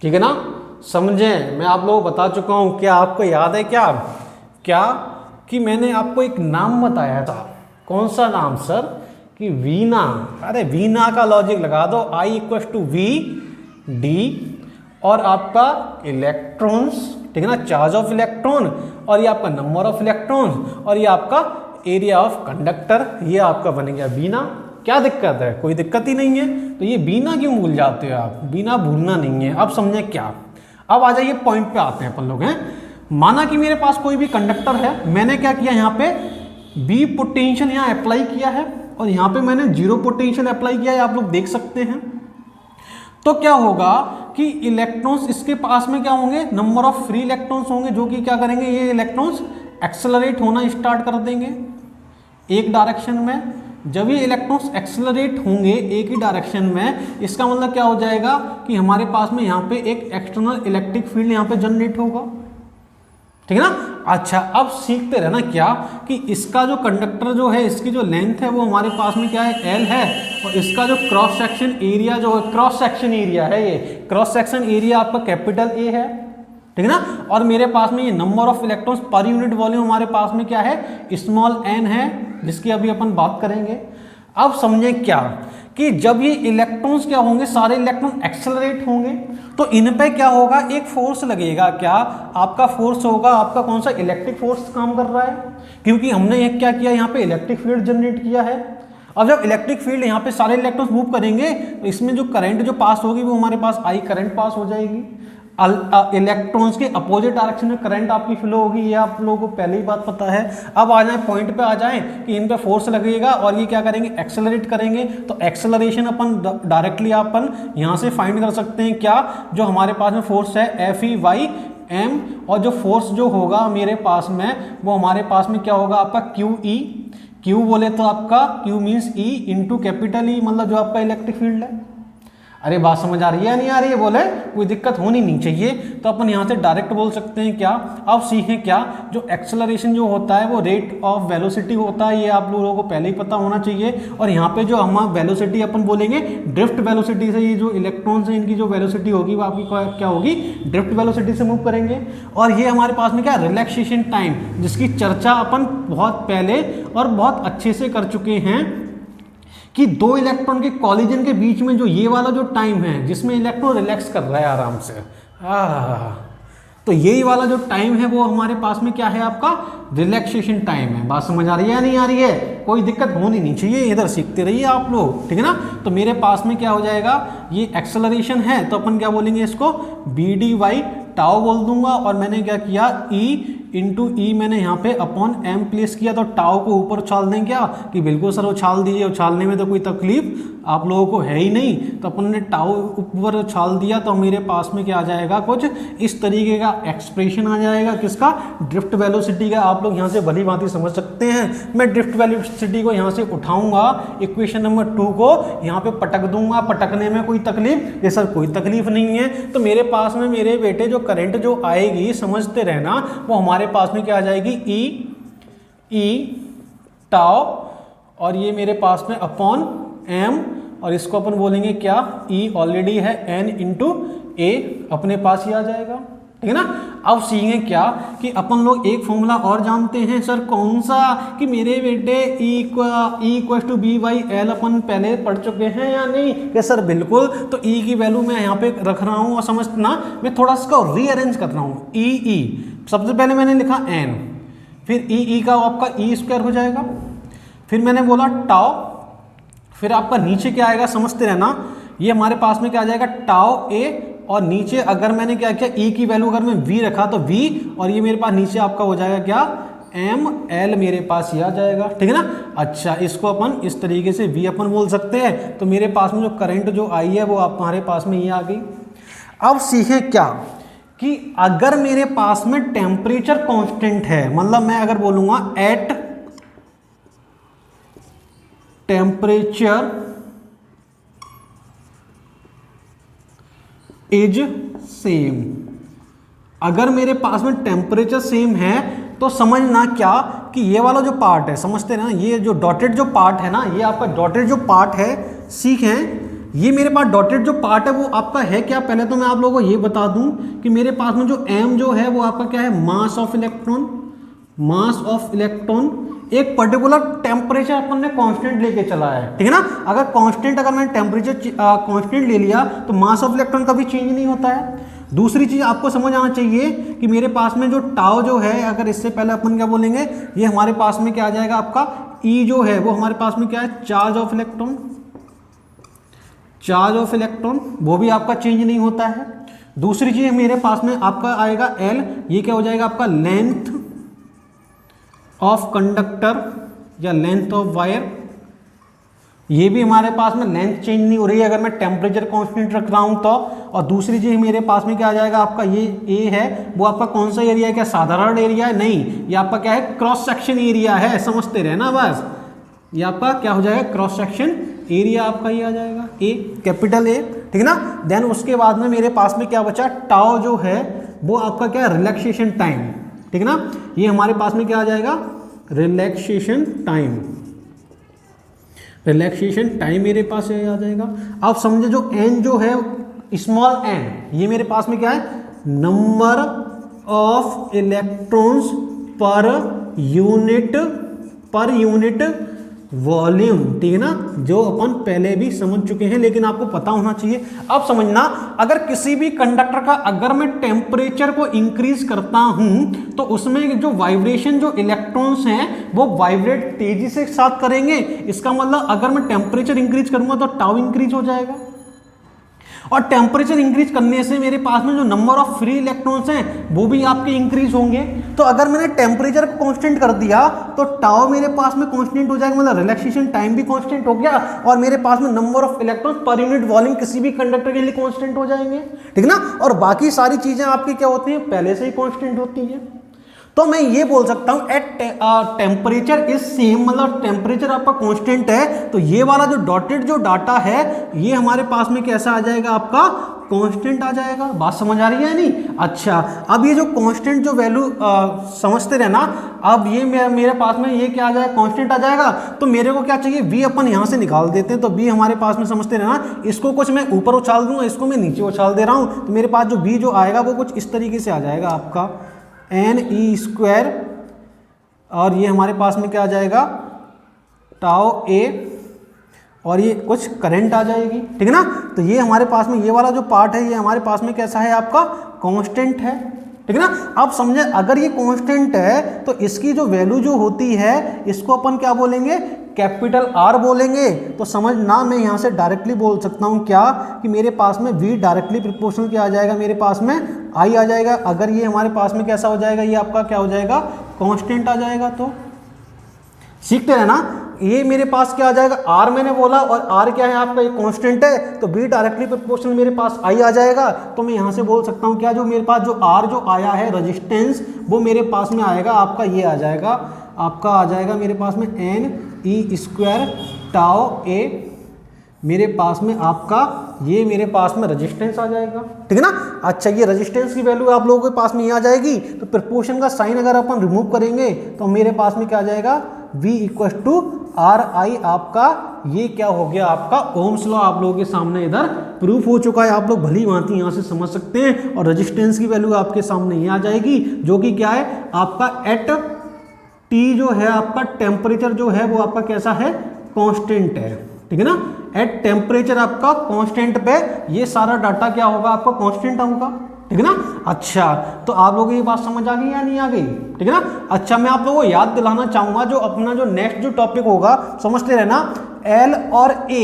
ठीक है ना, समझें। मैं आप लोगों को बता चुका हूं। क्या आपको याद है क्या क्या कि मैंने आपको एक नाम बताया था? कौन सा नाम सर? कि वीना। अरे वीना का लॉजिक लगा दो, I equal to V D और आपका इलेक्ट्रॉन्स, ठीक है ना, चार्ज ऑफ इलेक्ट्रॉन, और ये आपका नंबर ऑफ इलेक्ट्रॉन्स, और ये आपका एरिया ऑफ कंडक्टर, ये आपका बन गया बीना। क्या दिक्कत है? कोई दिक्कत ही नहीं है। तो ये बीना क्यों भूल जाते हो आप? बीना भूलना नहीं है। अब समझे क्या? अब आ जाइए पॉइंट पे आते हैं अपन लोग हैं। माना कि मेरे पास कोई भी कंडक्टर है, मैंने क्या किया यहाँ पे बी पोटेंशियल यहाँ अप्लाई किया है और यहाँ पे मैंने जीरो पोटेंशियल अप्लाई किया है, आप लोग देख सकते हैं। तो क्या होगा कि इलेक्ट्रॉन्स इसके पास में क्या होंगे, नंबर ऑफ फ्री इलेक्ट्रॉन्स होंगे, जो कि क्या करेंगे, ये इलेक्ट्रॉन्स एक्सेलरेट होना स्टार्ट कर देंगे एक डायरेक्शन में। जब ये इलेक्ट्रॉन्स एक्सेलरेट होंगे एक ही डायरेक्शन में, इसका मतलब क्या हो जाएगा कि हमारे पास में यहाँ पे एक एक्सटर्नल इलेक्ट्रिक फील्ड यहाँ पे जनरेट होगा, ठीक है ना। अच्छा, अब सीखते रहना क्या कि इसका जो कंडक्टर जो है, इसकी जो लेंथ है वो हमारे पास में क्या है, एल है, और इसका जो क्रॉस सेक्शन एरिया जो है, क्रॉस सेक्शन एरिया है, ये क्रॉस सेक्शन एरिया आपका कैपिटल ए है, ठीक है ना। और मेरे पास में ये number of electrons per unit volume हमारे पास में क्या है, स्मॉल एन है, जिसकी अभी अपन बात करेंगे। अब समझे क्या कि जब ये इलेक्ट्रॉन्स क्या होंगे, सारे इलेक्ट्रॉन एक्सेलरेट होंगे, तो इन पे क्या होगा, एक फोर्स लगेगा। क्या आपका फोर्स होगा, आपका कौन सा, इलेक्ट्रिक फोर्स काम कर रहा है, क्योंकि हमने ये क्या किया, यहाँ पे इलेक्ट्रिक फील्ड जनरेट किया है। अब जब इलेक्ट्रिक फील्ड यहाँ पे सारे इलेक्ट्रॉन्स मूव करेंगे, तो इसमें जो करंट जो पास होगी वो हमारे पास आई करंट पास हो जाएगी। इलेक्ट्रॉन्स के अपोजिट डायरेक्शन में करंट आपकी फ्लो होगी, ये आप लोगों को पहले ही बात पता है। अब आ जाए पॉइंट पे आ जाएं कि इन पे फोर्स लगेगा और ये क्या करेंगे, एक्सेलरेट करेंगे। तो एक्सेलरेशन अपन डायरेक्टली अपन यहाँ से फाइंड कर सकते हैं क्या, जो हमारे पास में फोर्स है एफ ई वाई एम, और जो फोर्स जो होगा मेरे पास में वो हमारे पास में क्या होगा, आपका क्यू ई। क्यू बोले तो आपका Q means E into capital E, मतलब जो आपका इलेक्ट्रिक फील्ड है। अरे बात समझ आ रही है या नहीं आ रही है? बोले कोई दिक्कत होनी नहीं चाहिए। तो अपन यहाँ से डायरेक्ट बोल सकते हैं क्या। अब सीखें क्या, जो एक्सेलरेशन जो होता है वो रेट ऑफ वेलोसिटी होता है, ये आप लोगों को पहले ही पता होना चाहिए। और यहाँ पे जो हम वेलोसिटी अपन बोलेंगे ड्रिफ्ट वेलोसिटी से, ये जो इलेक्ट्रॉन्स हैं इनकी जो वेलोसिटी होगी वो आपकी क्या होगी, ड्रिफ्ट वेलोसिटी से मूव करेंगे। और ये हमारे पास में क्या, रिलैक्सेशन टाइम, जिसकी चर्चा अपन बहुत पहले और बहुत अच्छे से कर चुके हैं कि दो इलेक्ट्रॉन के कॉलिजन के बीच में जो ये वाला जो टाइम है, जिसमें इलेक्ट्रॉन रिलैक्स कर रहा है आराम से, तो यही वाला जो टाइम है वो हमारे पास में क्या है, आपका रिलैक्सेशन टाइम है। बात समझ आ रही है या नहीं आ रही है? कोई दिक्कत होनी नहीं चाहिए, इधर सीखते रहिए आप लोग, ठीक है ना। तो मेरे पास में क्या हो जाएगा, ये एक्सेलरेशन है तो अपन क्या बोलेंगे इसको, बी डी वाई टाओ बोल दूंगा। और मैंने क्या किया, ई इंटू ई मैंने यहाँ पे अपॉन एम प्लेस किया, तो टाओ को ऊपर उछाल दें क्या, कि बिल्कुल सर उछाल दीजिए, उछालने में तो कोई तकलीफ आप लोगों को है ही नहीं। तो अपन ने टाओ ऊपर उछाल दिया, तो मेरे पास में क्या आ जाएगा, कुछ इस तरीके का एक्सप्रेशन आ जाएगा, किसका, ड्रिफ्ट वेलोसिटी का। आप लोग यहाँ से भली भांति समझ सकते हैं। मैं ड्रिफ्ट वेलोसिटी को यहाँ से उठाऊंगा, इक्वेशन नंबर 2 को यहाँ पे पटक दूंगा। पटकने में कोई तकलीफ, ये सर कोई तकलीफ नहीं है। तो मेरे पास में मेरे बेटे जो करंट जो आएगी, समझते रहना, वो हमारे पास में क्या आ जाएगी, ई टाओ, और ये मेरे पास में अपॉन एम, और इसको अपन बोलेंगे क्या, ई ऑलरेडी है एन इंटू ए, अपने पास ही आ जाएगा, ठीक है ना। अब सीखेंगे क्या कि अपन लोग एक फॉर्मूला और जानते हैं, सर कौन सा, कि मेरे बेटे E equal to B by L अपन पहले पढ़ चुके हैं या नहीं, कि सर बिल्कुल। तो ई की वैल्यू मैं यहाँ पे रख रहा हूँ, और समझना मैं थोड़ा इसका रीअरेंज कर रहा हूँ। ई सबसे पहले मैंने लिखा एन, फिर ई का आपका ई स्क्वायर हो जाएगा, फिर मैंने बोला टाओ, फिर आपका नीचे क्या आएगा, समझते रहना, ये हमारे पास में क्या आ जाएगा, टाओ ए, और नीचे अगर मैंने क्या किया, ई की वैल्यू अगर मैं वी रखा तो वी, और ये मेरे पास नीचे आपका हो जाएगा क्या, एम एल, मेरे पास ये आ जाएगा, ठीक है ना। अच्छा, इसको अपन इस तरीके से वी अपन बोल सकते हैं। तो मेरे पास में जो करंट जो आई है वो आप हमारे पास में ये आ गई। अब सीखें क्या कि अगर मेरे पास में टेम्परेचर कांस्टेंट है, मतलब मैं अगर बोलूंगा एट टेम्परेचर इज सेम। अगर मेरे पास में टेम्परेचर सेम है तो समझना क्या कि ये वाला जो पार्ट है, समझते हैं ना, ये जो डॉटेड जो पार्ट है ना, ये आपका डॉटेड जो पार्ट है, सीखें, ये मेरे पास डॉटेड जो पार्ट है वो आपका है क्या। पहले तो मैं आप लोगों को ये बता दूं कि मेरे पास में जो m जो है वो आपका क्या है, mass of electron. Mass of electron एक पर्टिकुलर टेम्परेचर अपन ने कांस्टेंट लेके चला है, ठीक है ना। अगर कांस्टेंट, अगर मैंने टेम्परेचर कांस्टेंट ले लिया तो मास ऑफ इलेक्ट्रॉन कभी चेंज नहीं होता है। दूसरी चीज आपको समझ आना चाहिए कि मेरे पास में जो टाउ जो है, अगर इससे पहले अपन क्या बोलेंगे, ये हमारे पास में क्या आ जाएगा आपका ई जो है वो हमारे पास में क्या है, charge of electron. Charge of electron वो भी आपका चेंज नहीं होता है। दूसरी चीज मेरे पास में आपका आएगा एल, ये क्या हो जाएगा आपका लेंथ ऑफ कंडक्टर या लेंथ ऑफ वायर। ये भी हमारे पास में लेंथ चेंज नहीं हो रही है अगर मैं टेम्परेचर कांस्टेंट रख रहा हूं तो। और दूसरी चीज मेरे पास में क्या आ जाएगा आपका, ये ए है वो आपका कौन सा एरिया है, क्या साधारण एरिया है, नहीं, ये आपका क्या है, क्रॉस सेक्शन एरिया है, समझते रहे ना बस। ये आपका क्या हो जाएगा, क्रॉस सेक्शन एरिया आपका ये आ जाएगा ए, कैपिटल ए, ठीक है ना। देन उसके बाद में मेरे पास में क्या बचा, टाउ जो है वो आपका क्या है, रिलैक्सेशन टाइम, ठीक है ना। ये हमारे पास में क्या आ जाएगा, रिलैक्सेशन टाइम। रिलैक्सेशन टाइम मेरे पास ये आ जाएगा। अब समझे जो एन जो है, स्मॉल एन, ये मेरे पास में क्या है, number of electrons per unit volume, ठीक है ना, जो अपन पहले भी समझ चुके हैं लेकिन आपको पता होना चाहिए। अब समझना, अगर किसी भी कंडक्टर का अगर मैं टेम्परेचर को इंक्रीज करता हूं तो उसमें जो वाइब्रेशन, जो इलेक्ट्रॉन्स हैं वो वाइब्रेट तेजी से साथ करेंगे। इसका मतलब अगर मैं टेम्परेचर इंक्रीज करूंगा तो टाउ इंक्रीज हो जाएगा, और टेम्परेचर इंक्रीज करने से मेरे पास में जो नंबर ऑफ फ्री इलेक्ट्रॉन्स हैं वो भी आपके इंक्रीज होंगे। तो अगर मैंने टेम्परेचर को कांस्टेंट कर दिया तो टाउ मेरे पास में कांस्टेंट हो जाएगा, मतलब रिलैक्सेशन टाइम भी कांस्टेंट हो गया, और मेरे पास में number of electrons per unit volume किसी भी कंडक्टर के लिए कांस्टेंट हो जाएंगे, ठीक है ना। और बाकी सारी चीजें आपकी क्या होती हैं, पहले से ही कांस्टेंट होती हैं। तो मैं ये बोल सकता हूं एट टेम्परेचर इज सेम, मतलब टेम्परेचर आपका कांस्टेंट है तो ये वाला जो डॉटेड जो डाटा है ये हमारे पास में कैसा आ जाएगा, आपका कांस्टेंट आ जाएगा। बात समझ आ रही है नहीं? अच्छा, अब ये जो कांस्टेंट जो वैल्यू समझते रहना, अब ये मेरे पास में ये क्या आ जाएगा, कांस्टेंट आ जाएगा। तो मेरे को क्या चाहिए, v अपन यहां से निकाल देते हैं, तो v हमारे पास में समझते रहना, इसको कुछ मैं ऊपर उछाल दूंगा, इसको मैं नीचे उछाल दे रहा हूं, तो मेरे पास जो v जो आएगा वो कुछ इस तरीके से आ जाएगा आपका NE², और ये हमारे पास में क्या आ जाएगा, टाउ a, और ये कुछ करंट आ जाएगी, ठीक है ना। तो ये हमारे पास में ये वाला जो पार्ट है ये हमारे पास में कैसा है, आपका कांस्टेंट है, ठीक है ना। आप समझे, अगर ये कांस्टेंट है तो इसकी जो वैल्यू जो होती है इसको अपन क्या बोलेंगे, कैपिटल R बोलेंगे। तो समझना, मैं यहाँ से डायरेक्टली बोल सकता हूँ क्या, कि मेरे पास में V डायरेक्टली प्रोपोर्शनल क्या आ जाएगा, मेरे पास में I आ जाएगा। अगर ये हमारे पास में कैसा हो जाएगा, ये आपका क्या हो जाएगा, कांस्टेंट आ जाएगा। तो सीखते हैं ना, ये मेरे पास क्या आ जाएगा, R मैंने बोला, और R क्या है आपका, ये कांस्टेंट है, तो V डायरेक्टली प्रोपोर्शनल मेरे पास I आ जाएगा। तो मैं यहाँ से बोल सकता हूँ क्या, जो मेरे पास जो R जो आया है रेजिस्टेंस, वो मेरे पास में आएगा आपका, ये आ जाएगा आपका, आ जाएगा मेरे पास में NE² टाउ a, मेरे पास में आपका ये मेरे पास में रेजिस्टेंस आ जाएगा, ठीक है ना। अच्छा, ये रेजिस्टेंस की वैल्यू आप लोगों के पास में ये आ जाएगी, तो प्रोपोर्शन का साइन अगर अपन रिमूव करेंगे तो मेरे पास में क्या आ जाएगा, V = RI आपका, ये क्या हो गया आपका ओम्स लॉ आप लोगों के सामने इधर प्रूफ हो चुका है। आप लोग भली भांति यहाँ से समझ सकते हैं। और रेजिस्टेंस की वैल्यू आपके सामने ये आ जाएगी, जो कि क्या है आपका एट T जो है आपका टेम्परेचर जो है वो आपका कैसा है, कांस्टेंट है, ठीक है ना। एट टेम्परेचर आपका कांस्टेंट पे ये सारा डाटा क्या होगा, आपका कांस्टेंट होगा, ठीक है ना। अच्छा, तो आप लोगों को ये बात समझ आ गई या नहीं आ गई, ठीक है ना। अच्छा, मैं आप लोगों को याद दिलाना चाहूंगा, जो अपना जो नेक्स्ट जो टॉपिक होगा, समझते रहना, L और A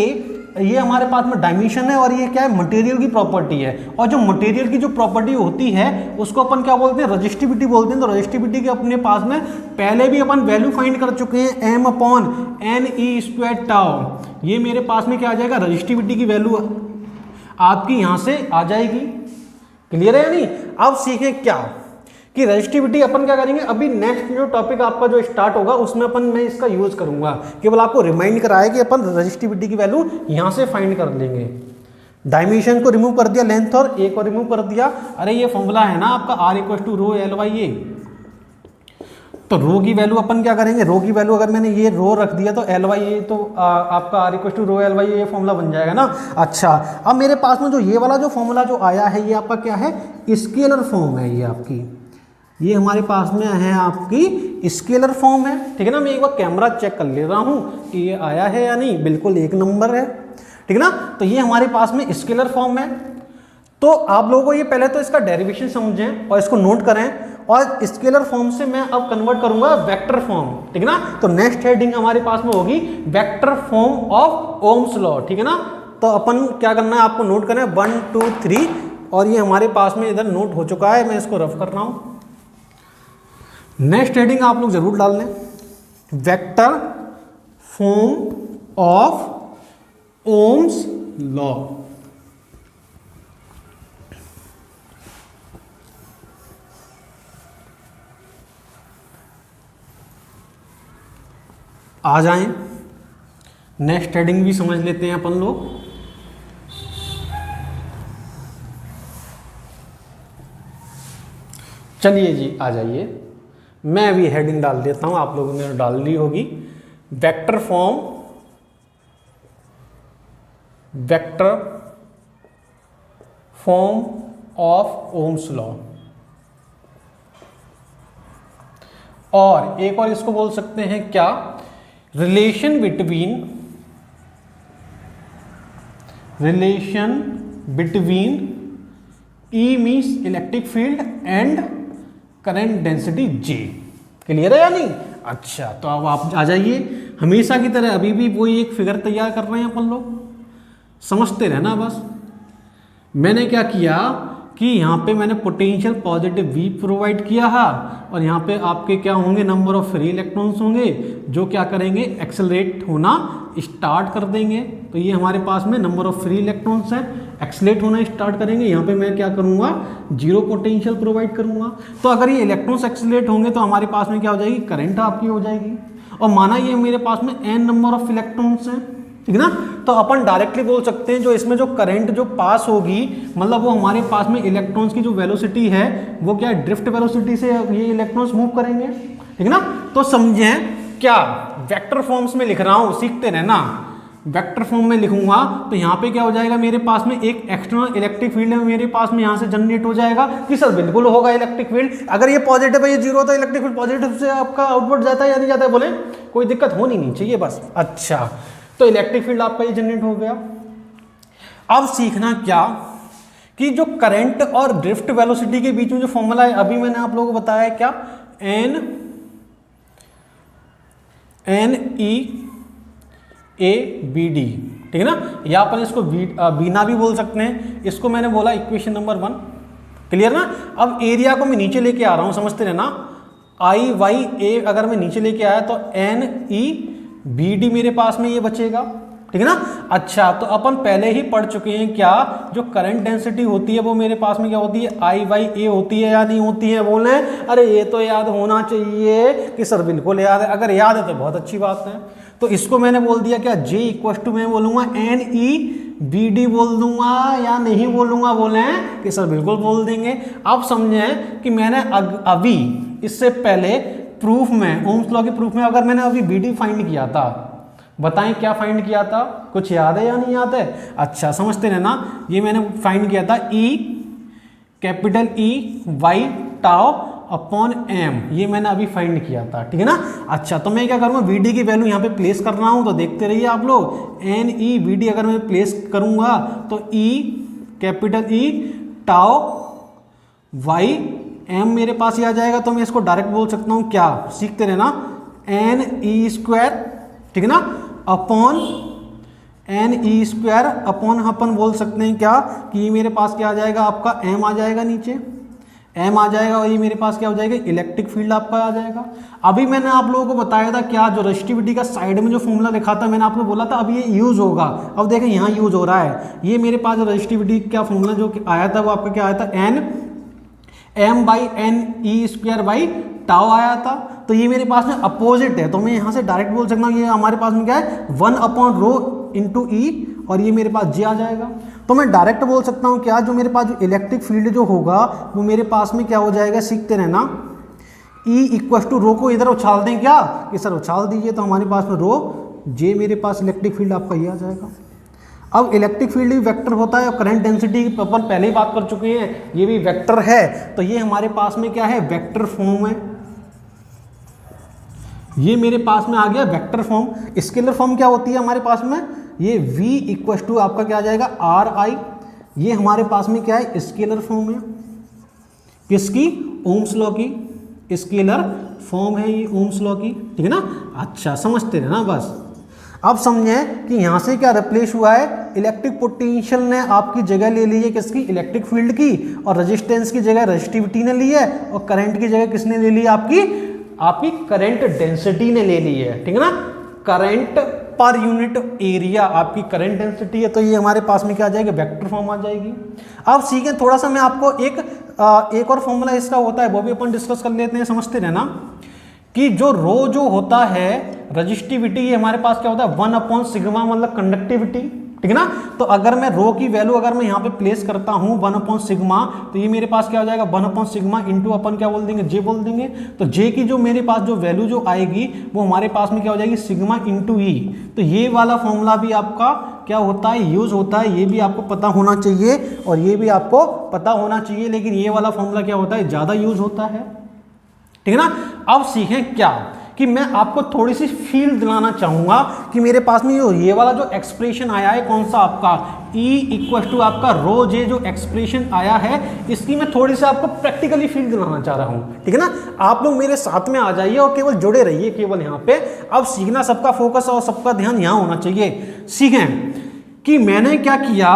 ये हमारे पास में डायमेंशन है, और ये क्या है, मटेरियल की प्रॉपर्टी है। और जो मटेरियल की जो प्रॉपर्टी होती है उसको अपन क्या बोलते हैं, रजिस्टिविटी बोलते हैं। तो रजिस्टिविटी के अपने पास में पहले भी अपन वैल्यू फाइंड कर चुके हैं, m/NE² टाउ। ये मेरे पास में क्या आ जाएगा, रजिस्टिविटी की वैल्यू आपकी यहाँ से आ जाएगी। क्लियर है या नहीं? अब सीखें क्या कि रजिस्टिविटी अपन क्या करेंगे, अभी नेक्स्ट जो टॉपिक आपका जो स्टार्ट होगा उसमें अपन मैं इसका यूज करूंगा, केवल आपको रिमाइंड कराया कि अपन रजिस्टिविटी की वैल्यू यहां से फाइंड कर लेंगे, डायमेंशन को रिमूव कर दिया, लेंथ और ए को रिमूव कर दिया। अरे ये फॉर्मूला है ना आपका R equal to rho L by A. तो रो की वैल्यू अपन क्या करेंगे, रो की वैल्यू अगर मैंने ये रो रख दिया तो एल बाई ए तो आपका R equal to rho L by A formula बन जाएगा ना। अच्छा, अब मेरे पास में जो ये वाला जो फॉर्मूला जो आया है ये आपका क्या है, स्केलर फॉर्म है। ये आपकी ये हमारे पास में है आपकी स्केलर फॉर्म है, ठीक है ना। मैं एक बार कैमरा चेक कर ले रहा हूँ कि ये आया है या नहीं, बिल्कुल एक नंबर है, ठीक है ना। तो ये हमारे पास में स्केलर फॉर्म है। तो आप लोगों को ये पहले तो इसका डेरिवेशन समझें और इसको नोट करें, और स्केलर फॉर्म से मैं अब कन्वर्ट करूंगा वेक्टर फॉर्म, ठीक है ना। तो नेक्स्ट हेडिंग हमारे पास में होगी vector form of Ohm's law, ठीक है ना। तो अपन क्या करना है, आपको नोट करना है 1 2 3, और ये हमारे पास में इधर नोट हो चुका है, मैं इसको रफ कर रहा हूं। नेक्स्ट हेडिंग आप लोग जरूर डाल लें, vector form of Ohm's law. आ जाएं, नेक्स्ट हेडिंग भी समझ लेते हैं अपन लोग। चलिए जी, आ जाइए, मैं अभी हेडिंग डाल देता हूं, आप लोगों ने डाल ली होगी। Vector form of Ohm's law, और एक और इसको बोल सकते हैं क्या, relation between E means electric field and current density J. Clear है या नहीं? अच्छा, तो अब आप आ जाइए, हमेशा की तरह अभी भी वही एक फिगर तैयार कर रहे हैं अपन लोग, समझते रहना बस। मैंने क्या किया कि यहाँ पे मैंने पोटेंशियल पॉजिटिव V प्रोवाइड किया है, और यहाँ पे आपके क्या होंगे, नंबर ऑफ फ्री इलेक्ट्रॉन्स होंगे जो क्या करेंगे, एक्सेलरेट होना स्टार्ट कर देंगे। तो ये हमारे पास में नंबर ऑफ फ्री इलेक्ट्रॉन्स है, एक्सेलरेट होना स्टार्ट करेंगे। यहाँ पे मैं क्या करूँगा, जीरो पोटेंशियल प्रोवाइड करूँगा। तो अगर ये इलेक्ट्रॉन्स एक्सेलरेट होंगे तो हमारे पास में क्या हो जाएगी, करंट आपकी हो जाएगी। और माना ये मेरे पास में n नंबर ऑफ इलेक्ट्रॉन्स हैं, ठीक है ना। तो अपन डायरेक्टली बोल सकते हैं जो इसमें जो करंट जो पास होगी, मतलब वो हमारे पास में इलेक्ट्रॉन्स की जो वेलोसिटी है वो क्या है, ड्रिफ्ट वेलोसिटी से ये इलेक्ट्रॉन्स मूव करेंगे, ठीक है ना। तो समझें क्या, वेक्टर फॉर्म्स में लिख रहा हूं, सीखते रहना। वेक्टर फॉर्म में लिखूंगा तो यहाँ पे क्या हो जाएगा, मेरे पास में एक एक्सटर्नल इलेक्ट्रिक फील्ड है, मेरे पास में यहाँ से जनरेट हो जाएगा कि सर बिल्कुल होगा इलेक्ट्रिक फील्ड। अगर ये पॉजिटिव है, ये जीरो, तो इलेक्ट्रिक फील्ड पॉजिटिव से आपका आउटपुट जाता है या नहीं जाता है, बोले कोई दिक्कत होनी नहीं चाहिए बस। अच्छा, तो इलेक्ट्रिक फील्ड आपका ये जनरेट हो गया। अब सीखना क्या कि जो करंट और ड्रिफ्ट वेलोसिटी के बीच में जो फॉर्मूला है, अभी मैंने आप लोगों को बताया क्या, N E A B D, ठीक है ना। या अपन इसको बीना भी बोल सकते हैं, इसको मैंने बोला इक्वेशन नंबर 1। क्लियर ना। अब एरिया को मैं नीचे लेके आ रहा हूं, समझते रहना। आई वाई ए अगर मैं नीचे लेके आया तो एन ई बी डी मेरे पास में ये बचेगा, ठीक है ना। अच्छा, तो अपन पहले ही पढ़ चुके हैं क्या, जो करंट डेंसिटी होती है वो मेरे पास में क्या होती है, आई बाई ए होती है या नहीं होती है, बोल रहे हैं। अरे ये तो याद होना चाहिए कि सर बिल्कुल याद है, अगर याद है तो बहुत अच्छी बात है। तो इसको मैंने बोल दिया क्या, जे इक्वल टू मैं बोलूंगा एन ई बी डी बोल दूंगा या नहीं बोलूंगा, बोले हैं कि सर बिल्कुल बोल देंगे। आप समझें कि मैंने अभी इससे पहले प्रूफ में, ओम्स लॉ के प्रूफ में, अगर मैंने अभी बी डी फाइंड किया था, बताएं क्या फाइंड किया था, कुछ याद है या नहीं याद है? अच्छा, समझते रहना। ये मैंने फाइंड किया था E capital E Y tau upon M, ये मैंने अभी फाइंड किया था, ठीक है ना। अच्छा, तो मैं क्या करूँगा, वी डी की वैल्यू यहाँ पे प्लेस कर रहा हूँ, तो देखते रहिए आप लोग। एन ई वी डी अगर मैं प्लेस करूँगा तो E capital E tau Y M मेरे पास ही आ जाएगा। तो मैं इसको डायरेक्ट बोल सकता हूँ क्या, सीखते रहना, एन ई स्क्वायर, ठीक है ना, अपॉन एन ई स्क्वायर अपॉन अपन बोल सकते हैं क्या कि ये मेरे पास क्या आ जाएगा, आपका एम आ जाएगा, नीचे एम आ जाएगा, और ये मेरे पास क्या हो जाएगा, इलेक्ट्रिक फील्ड आपका आ जाएगा। अभी मैंने आप लोगों को बताया था क्या, जो रेजिस्टिविटी का साइड में जो फॉर्मूला लिखा था, मैंने आपको बोला था अभी ये यूज होगा। अब देखें यहाँ यूज हो रहा है। ये मेरे पास जो रेजिस्टिविटी का फॉर्मूला जो आया था वो आपका क्या आया था, N M by N E square by tau आया था। तो ये मेरे पास में अपोजिट है, तो मैं यहाँ से डायरेक्ट बोल सकता हूँ ये हमारे पास में क्या है, 1 अपॉन रो इंटू ई, और ये मेरे पास जे आ जाएगा। तो मैं डायरेक्ट बोल सकता हूँ क्या, जो मेरे पास जो इलेक्ट्रिक फील्ड जो होगा वो मेरे पास में क्या हो जाएगा, सीखते रहना, ई इक्वल टू रो को इधर उछाल दें क्या कि सर उछाल दीजिए, तो हमारे पास में रो जे मेरे पास इलेक्ट्रिक फील्ड आपका ये आ जाएगा। अब इलेक्ट्रिक फील्ड भी वेक्टर होता है और करंट डेंसिटी की अपन पहले ही बात कर चुके हैं, ये भी वेक्टर है। तो ये हमारे पास में क्या है, वेक्टर फॉर्म है। ये मेरे पास में आ गया वेक्टर फॉर्म। स्केलर फॉर्म क्या होती है हमारे पास में, ये v इक्वल टू आपका क्या आ जाएगा आर आई। ये हमारे पास में क्या है, स्केलर फॉर्म है। किसकी, ओम्स लॉ की स्केलर फॉर्म है ये, ओम्स लॉ की, ठीक है ना। अच्छा समझते रहे ना बस। अब समझें कि यहाँ से क्या रिप्लेस हुआ है, इलेक्ट्रिक पोटेंशियल ने आपकी जगह ले ली है किसकी, इलेक्ट्रिक फील्ड की, और रेजिस्टेंस की जगह रेजिस्टिविटी ने ली है, और करंट की जगह किसने ले ली है, आपकी करंट डेंसिटी ने ले ली है, ठीक है ना। करंट पर यूनिट एरिया आपकी करंट डेंसिटी है, तो ये हमारे पास में क्या आ जाएगी, वेक्टर फॉर्म आ जाएगी। अब सीखें थोड़ा सा, मैं आपको एक और फॉर्मूला इसका होता है वो भी अपन डिस्कस कर लेते हैं, समझते रहना कि जो रो जो होता है रजिस्टिविटी, ये हमारे पास क्या होता है 1/सिग्मा, मतलब कंडक्टिविटी, ठीक है ना। तो अगर मैं रो की वैल्यू अगर मैं यहाँ पे प्लेस करता हूँ 1/सिग्मा, तो ये मेरे पास क्या हो जाएगा 1/सिग्मा इंटू अपन क्या बोल देंगे, जे बोल देंगे। तो जे की जो मेरे पास जो वैल्यू जो आएगी वो हमारे पास में क्या हो जाएगी, सिग्मा इंटू ई। तो ये वाला फॉर्मूला भी आपका क्या होता है, यूज होता है, ये भी आपको पता होना चाहिए और ये भी आपको पता होना चाहिए, लेकिन ये वाला फॉर्मूला क्या होता है, ज़्यादा यूज होता है, ठीक है ना। अब सीखें क्या कि मैं आपको थोड़ी सी फील दिलाना चाहूंगा कि मेरे पास में ये वाला जो एक्सप्रेशन आया है कौन सा आपका E इक्वल टू आपका रो जे जो एक्सप्रेशन आया है, इसकी मैं थोड़ी सी आपको प्रैक्टिकली फील दिलाना चाह रहा हूं, ठीक है ना। आप लोग मेरे साथ में आ जाइए और केवल जुड़े रहिए केवल यहाँ पे। अब सीखना सबका फोकस और सबका ध्यान यहाँ होना चाहिए। सीखें कि मैंने क्या किया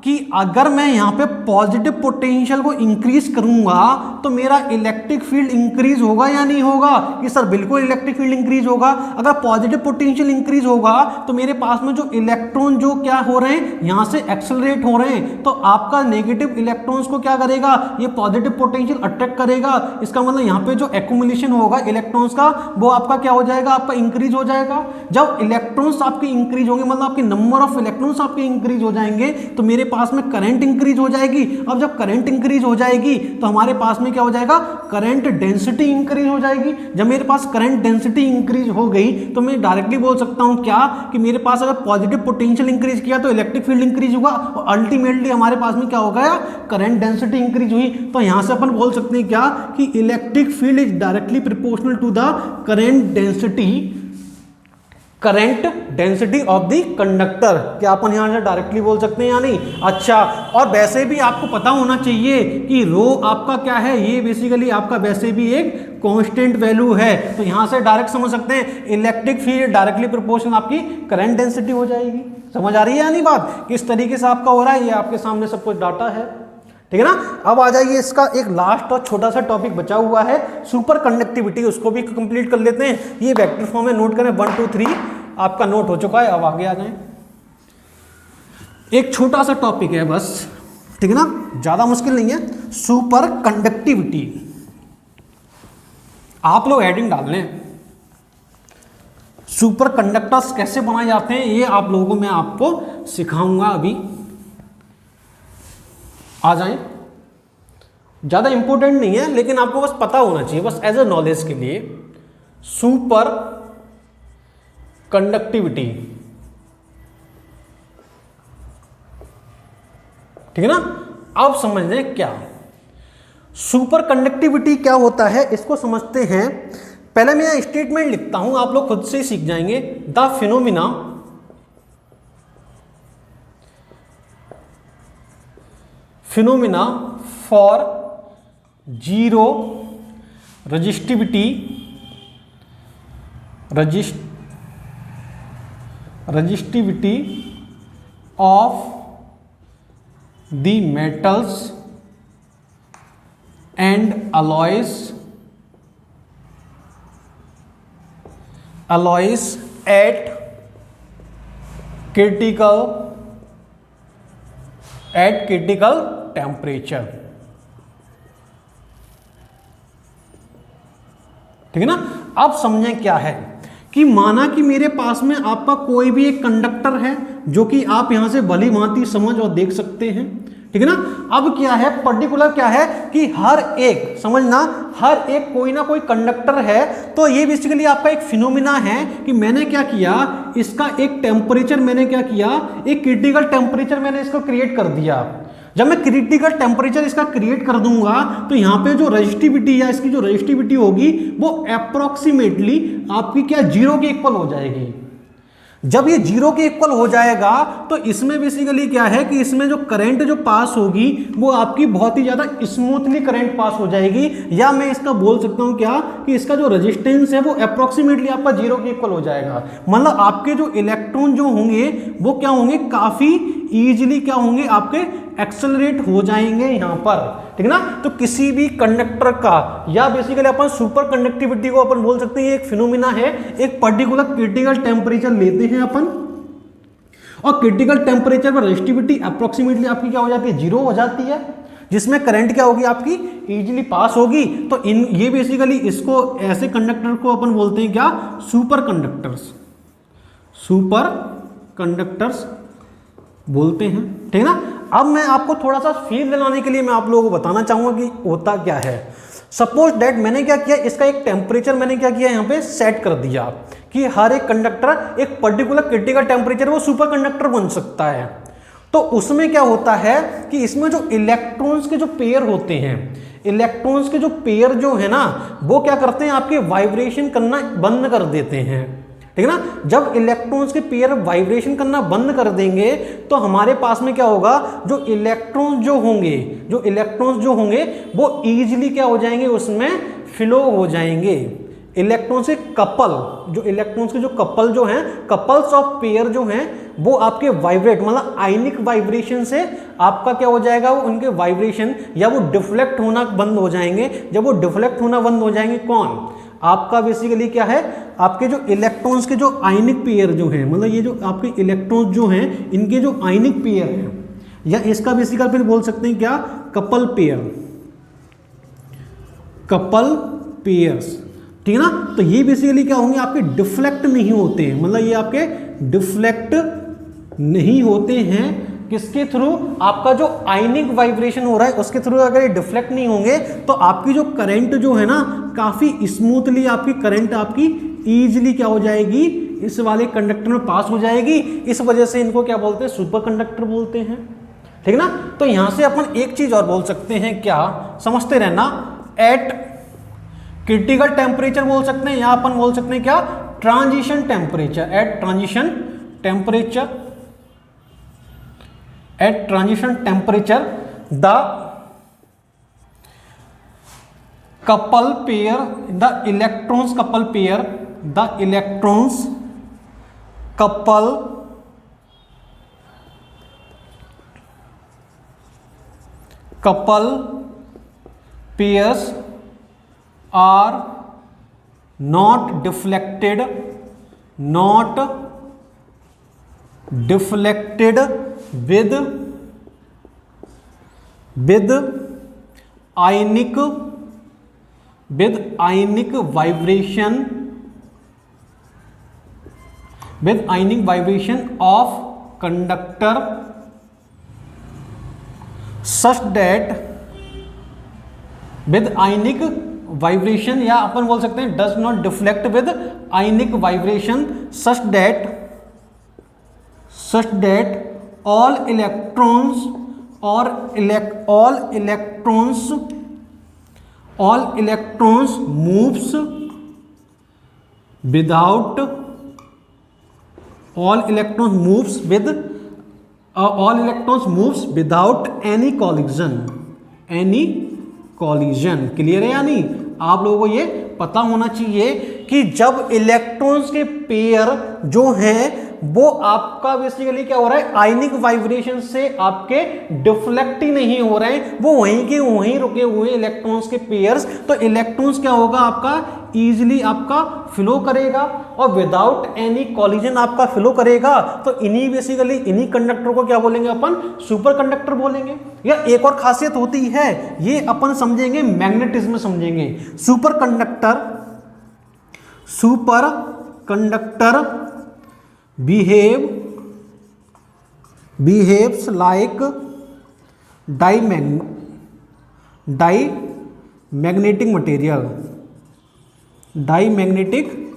कि अगर मैं यहाँ पे पॉजिटिव पोटेंशियल को इंक्रीज करूंगा तो मेरा इलेक्ट्रिक फील्ड इंक्रीज होगा या नहीं होगा, कि सर बिल्कुल इलेक्ट्रिक फील्ड इंक्रीज होगा। अगर पॉजिटिव पोटेंशियल इंक्रीज होगा तो मेरे पास में जो इलेक्ट्रॉन जो क्या हो रहे हैं, यहाँ से एक्सेलरेट हो रहे हैं, तो आपका नेगेटिव इलेक्ट्रॉन्स को क्या करेगा, ये पॉजिटिव पोटेंशियल अट्रैक्ट करेगा। इसका मतलब यहाँ पे जो एक्यूमुलेशन होगा इलेक्ट्रॉन्स का वो आपका क्या हो जाएगा, आपका इंक्रीज हो जाएगा। जब इलेक्ट्रॉन्स आपके इंक्रीज होंगे, मतलब आपके नंबर ऑफ इलेक्ट्रॉन्स आपके इंक्रीज हो जाएंगे, तो मेरे पास में करंट इंक्रीज हो जाएगी। अब जब करंट इंक्रीज हो जाएगी तो हमारे पास में क्या हो जाएगा, करंट डेंसिटी इंक्रीज हो जाएगी। जब मेरे पास करंट डेंसिटी इंक्रीज हो गई तो मैं डायरेक्टली बोल सकता हूं क्या कि मेरे पास अगर पॉजिटिव पोटेंशियल इंक्रीज किया तो इलेक्ट्रिक फील्ड इंक्रीज होगा और अल्टीमेटली हमारे पास में क्या हो गया, करंट डेंसिटी इंक्रीज हुई। तो यहां से अपन बोल सकते हैं क्या कि electric field is directly proportional to the current density of the conductor. क्या अपन यहां से डायरेक्टली बोल सकते हैं या नहीं। अच्छा, और वैसे भी आपको पता होना चाहिए कि रो आपका क्या है, ये बेसिकली आपका वैसे भी एक कांस्टेंट वैल्यू है। तो यहां से डायरेक्ट समझ सकते हैं इलेक्ट्रिक फील्ड डायरेक्टली प्रोपोर्शनल आपकी करंट डेंसिटी हो जाएगी। समझ आ रही है या नहीं बात, किस तरीके से आपका हो रहा है, ये आपके सामने सब कुछ डाटा है, ठीक है ना। अब आ जाइए, इसका एक लास्ट और छोटा सा टॉपिक बचा हुआ है सुपर कंडक्टिविटी, उसको भी कंप्लीट कर लेते हैं। ये वेक्टर फॉर्म में नोट करें, 1 2 3 आपका नोट हो चुका है। अब आगे आ जाएं, एक छोटा सा टॉपिक है बस, ठीक है ना, ज्यादा मुश्किल नहीं है। सुपर कंडक्टिविटी, आप लोग हेडिंग डाल लें, सुपर कंडक्टर्स कैसे बनाए जाते हैं ये आप लोगों को मैं आपको सिखाऊंगा अभी। आ जाएं, ज्यादा इंपॉर्टेंट नहीं है लेकिन आपको बस पता होना चाहिए, बस एज अ नॉलेज के लिए। सुपर कंडक्टिविटी, ठीक है ना। अब समझ लें क्या सुपर कंडक्टिविटी क्या होता है, इसको समझते हैं। पहले मैं स्टेटमेंट लिखता हूं, आप लोग खुद से सीख जाएंगे। The phenomena for zero resistivity of the metals and alloys at critical temperature, ठीक है ना। अब समझें क्या है कि कि माना कि मेरे पास में आपका कोई भी एक कंडक्टर है जो कि आप यहां से भली भांति समझ और देख सकते हैं, ठीक है ना। अब क्या है, पर्टिकुलर क्या है कि हर एक, समझना, हर एक कोई ना कोई कंडक्टर है। तो ये बेसिकली आपका एक फिनोमिना है कि मैंने क्या किया, इसका एक टेम्परेचर मैंने क्या किया, एक क्रिटिकल टेम्परेचर मैंने इसको क्रिएट कर दिया। जब मैं क्रिटिकल टेम्परेचर इसका क्रिएट कर दूंगा तो यहाँ पे जो रेजिस्टिविटी या इसकी जो रेजिस्टिविटी होगी वो अप्रोक्सीमेटली आपकी क्या, 0 के इक्वल हो जाएगी। जब ये 0 के इक्वल हो जाएगा तो इसमें बेसिकली क्या है कि इसमें जो करंट जो पास होगी वो आपकी बहुत ही ज्यादा स्मूथली करंट पास हो जाएगी, या मैं इसका बोल सकता हूं क्या कि इसका जो रेजिस्टेंस है वो अप्रोक्सीमेटली आपका 0 के इक्वल हो जाएगा। मतलब आपके जो इलेक्ट्रॉन जो होंगे वो क्या होंगे, काफी इजीली क्या होंगे, आपके एक्सेलरेट हो जाएंगे यहां पर, ठीक है ना। तो किसी भी कंडक्टर का, या बेसिकली अपन सुपर कंडक्टिविटी को अपन बोल सकते हैं, एक फिनोमिना है, एक पर्टिकुलर क्रिटिकल टेम्परेचर लेते हैं अपन, और क्रिटिकल टेम्परेचर पर रेजिस्टिविटी अप्रोक्सीमेटली आपकी क्या हो जाती है, 0 हो जाती है, जिसमें करंट क्या होगी, आपकी इजीली पास होगी। तो इन ये बेसिकली इसको ऐसे कंडक्टर को अपन बोलते हैं क्या, सुपर कंडक्टर्स, सुपर कंडक्टर्स बोलते हैं, ठीक है ना। अब मैं आपको थोड़ा सा फील दिलाने के लिए मैं आप लोगों को बताना चाहूंगा कि होता क्या है। सपोज दैट मैंने क्या किया, इसका एक टेम्परेचर मैंने क्या किया, यहाँ पे सेट कर दिया कि हर एक कंडक्टर एक पर्टिकुलर क्रिटिकल टेम्परेचर वो सुपर कंडक्टर बन सकता है। तो उसमें क्या होता है कि इसमें जो इलेक्ट्रॉन्स के जो पेयर होते हैं, इलेक्ट्रॉन्स के जो पेयर जो है ना, वो क्या करते हैं, आपके वाइब्रेशन करना बंद कर देते हैं, ठीक है ना। जब इलेक्ट्रॉन्स के पेयर वाइब्रेशन करना बंद कर देंगे तो हमारे पास में क्या होगा, जो इलेक्ट्रॉन्स जो होंगे वो इजीली क्या हो जाएंगे, उसमें फ्लो हो जाएंगे। इलेक्ट्रॉन से कपल, जो इलेक्ट्रॉन्स के जो कपल जो हैं, कपल्स ऑफ पेयर जो हैं वो आपके वाइब्रेट, मतलब आयनिक वाइब्रेशन से आपका क्या हो जाएगा, वो उनके वाइब्रेशन या वो डिफ्लेक्ट होना बंद हो जाएंगे। जब वो डिफ्लेक्ट होना बंद हो जाएंगे, कौन, आपका बेसिकली क्या है, आपके जो इलेक्ट्रॉन्स के जो आयनिक पेयर जो हैं, मतलब ये जो आपके इलेक्ट्रॉन्स जो हैं इनके जो आयनिक पेयर हैं, या इसका बेसिकली फिर बोल सकते हैं क्या, कपल पेयर, कपल पेयर्स, ठीक है ना। तो ये बेसिकली क्या होंगे, आपके डिफ्लेक्ट नहीं होते हैं, मतलब ये आपके डिफ्लेक्ट नहीं होते हैं, किसके थ्रू, आपका जो आयनिक वाइब्रेशन हो रहा है उसके थ्रू अगर ये डिफ्लेक्ट नहीं होंगे तो आपकी जो करंट जो है ना, काफी स्मूथली आपकी करंट आपकी इजीली क्या हो जाएगी, इस वाले कंडक्टर में पास हो जाएगी। इस वजह से इनको क्या बोलते हैं, सुपर कंडक्टर बोलते हैं, ठीक है ना। तो यहां से अपन एक चीज और बोल सकते हैं, क्या, समझते रहना, एट क्रिटिकल टेम्परेचर बोल सकते हैं, या अपन बोल सकते हैं क्या, transition temperature, at transition temperature, at transition temperature the couple pair, the electrons couple pair, the electrons couple pairs are not deflected with ionic vibration of conductor such that with ionic vibration, या अपन बोल सकते हैं does not deflect with ionic vibration such that all electrons moves without any collision। Clear है या नहीं, आप लोगों को ये पता होना चाहिए कि जब इलेक्ट्रॉन्स के पेयर जो हैं वो आपका बेसिकली क्या हो रहा है, आयनिक वाइब्रेशन से आपके डिफ्लेक्ट ही नहीं हो रहे हैं, वो वहीं के वहीं रुके हुए इलेक्ट्रॉन्स के पेयर्स। तो इलेक्ट्रॉन्स क्या होगा, आपका इजीली आपका फ्लो करेगा और विदाउट एनी कॉलिजन आपका फ्लो करेगा। तो इन्हीं कंडक्टर को क्या बोलेंगे अपन, सुपर कंडक्टर बोलेंगे। या एक और खासियत होती है, ये अपन समझेंगे मैग्नेटिज्म में समझेंगे। Super conductor behaves like diamagnetic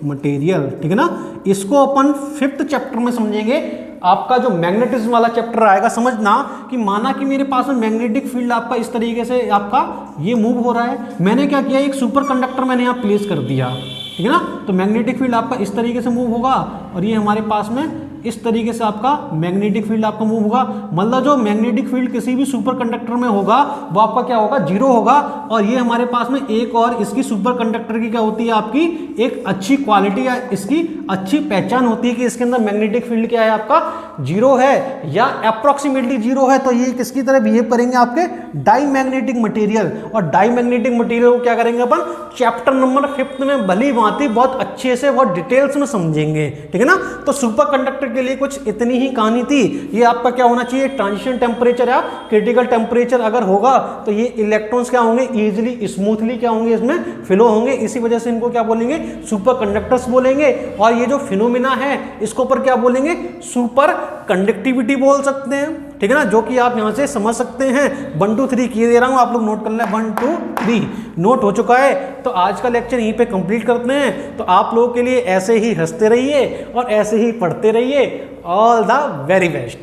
material, ठीक है ना। इसको अपन 5th चैप्टर में समझेंगे। आपका जो मैग्नेटिज्म वाला चैप्टर आएगा, समझना कि माना कि मेरे पास में मैग्नेटिक फील्ड आपका इस तरीके से आपका ये मूव हो रहा है, मैंने क्या किया, एक सुपर कंडक्टर मैंने यहाँ प्लेस कर दिया, ठीक है ना। तो मैग्नेटिक फील्ड आपका इस तरीके से मूव होगा और ये हमारे पास में इस तरीके से आपका मैग्नेटिक फील्ड आपका मूव होगा। मतलब जो मैग्नेटिक फील्ड किसी भी सुपर कंडक्टर में होगा वो आपका क्या होगा, 0 होगा। और ये हमारे पास में एक और इसकी सुपर कंडक्टर की क्या होती है, आपकी एक अच्छी क्वालिटी या इसकी अच्छी पहचान होती है कि इसके अंदर मैग्नेटिक फील्ड क्या है, आपका 0 है या अप्रोक्सीमेटली 0 है। तो ये किसकी तरह बिहेव करेंगे, आपके डाईमैग्नेटिक मटेरियल। और डाईमैग्नेटिक मटेरियल को क्या करेंगे अपन चैप्टर नंबर 5 में भली भांति बहुत अच्छे से बहुत डिटेल्स में समझेंगे, ठीक है ना। तो सुपर कंडक्टर के लिए कुछ इतनी ही कहानी थी। ये आपका क्या होना चाहिए, ट्रांजिशन टेम्परेचर या क्रिटिकल टेम्परेचर अगर होगा तो ये इलेक्ट्रॉन्स क्या होंगे, इजीली स्मूथली क्या होंगे, इसमें फ्लो होंगे। इसी वजह से इनको क्या बोलेंगे, सुपर कंडक्टर्स बोलेंगे। और ये जो फिनोमिना है इसको पर क्या बोलेंगे, सुपर कंडक्टिविटी बोल सकते हैं, ठीक है ना। जो कि आप यहां से समझ सकते हैं। 1 2 3 किए दे रहा हूं, आप लोग नोट कर लें। 1 2 3 नोट हो चुका है। तो आज का लेक्चर यहीं पे कंप्लीट करते हैं। तो आप लोगों के लिए ऐसे ही हंसते रहिए और ऐसे ही पढ़ते रहिए। All the very best.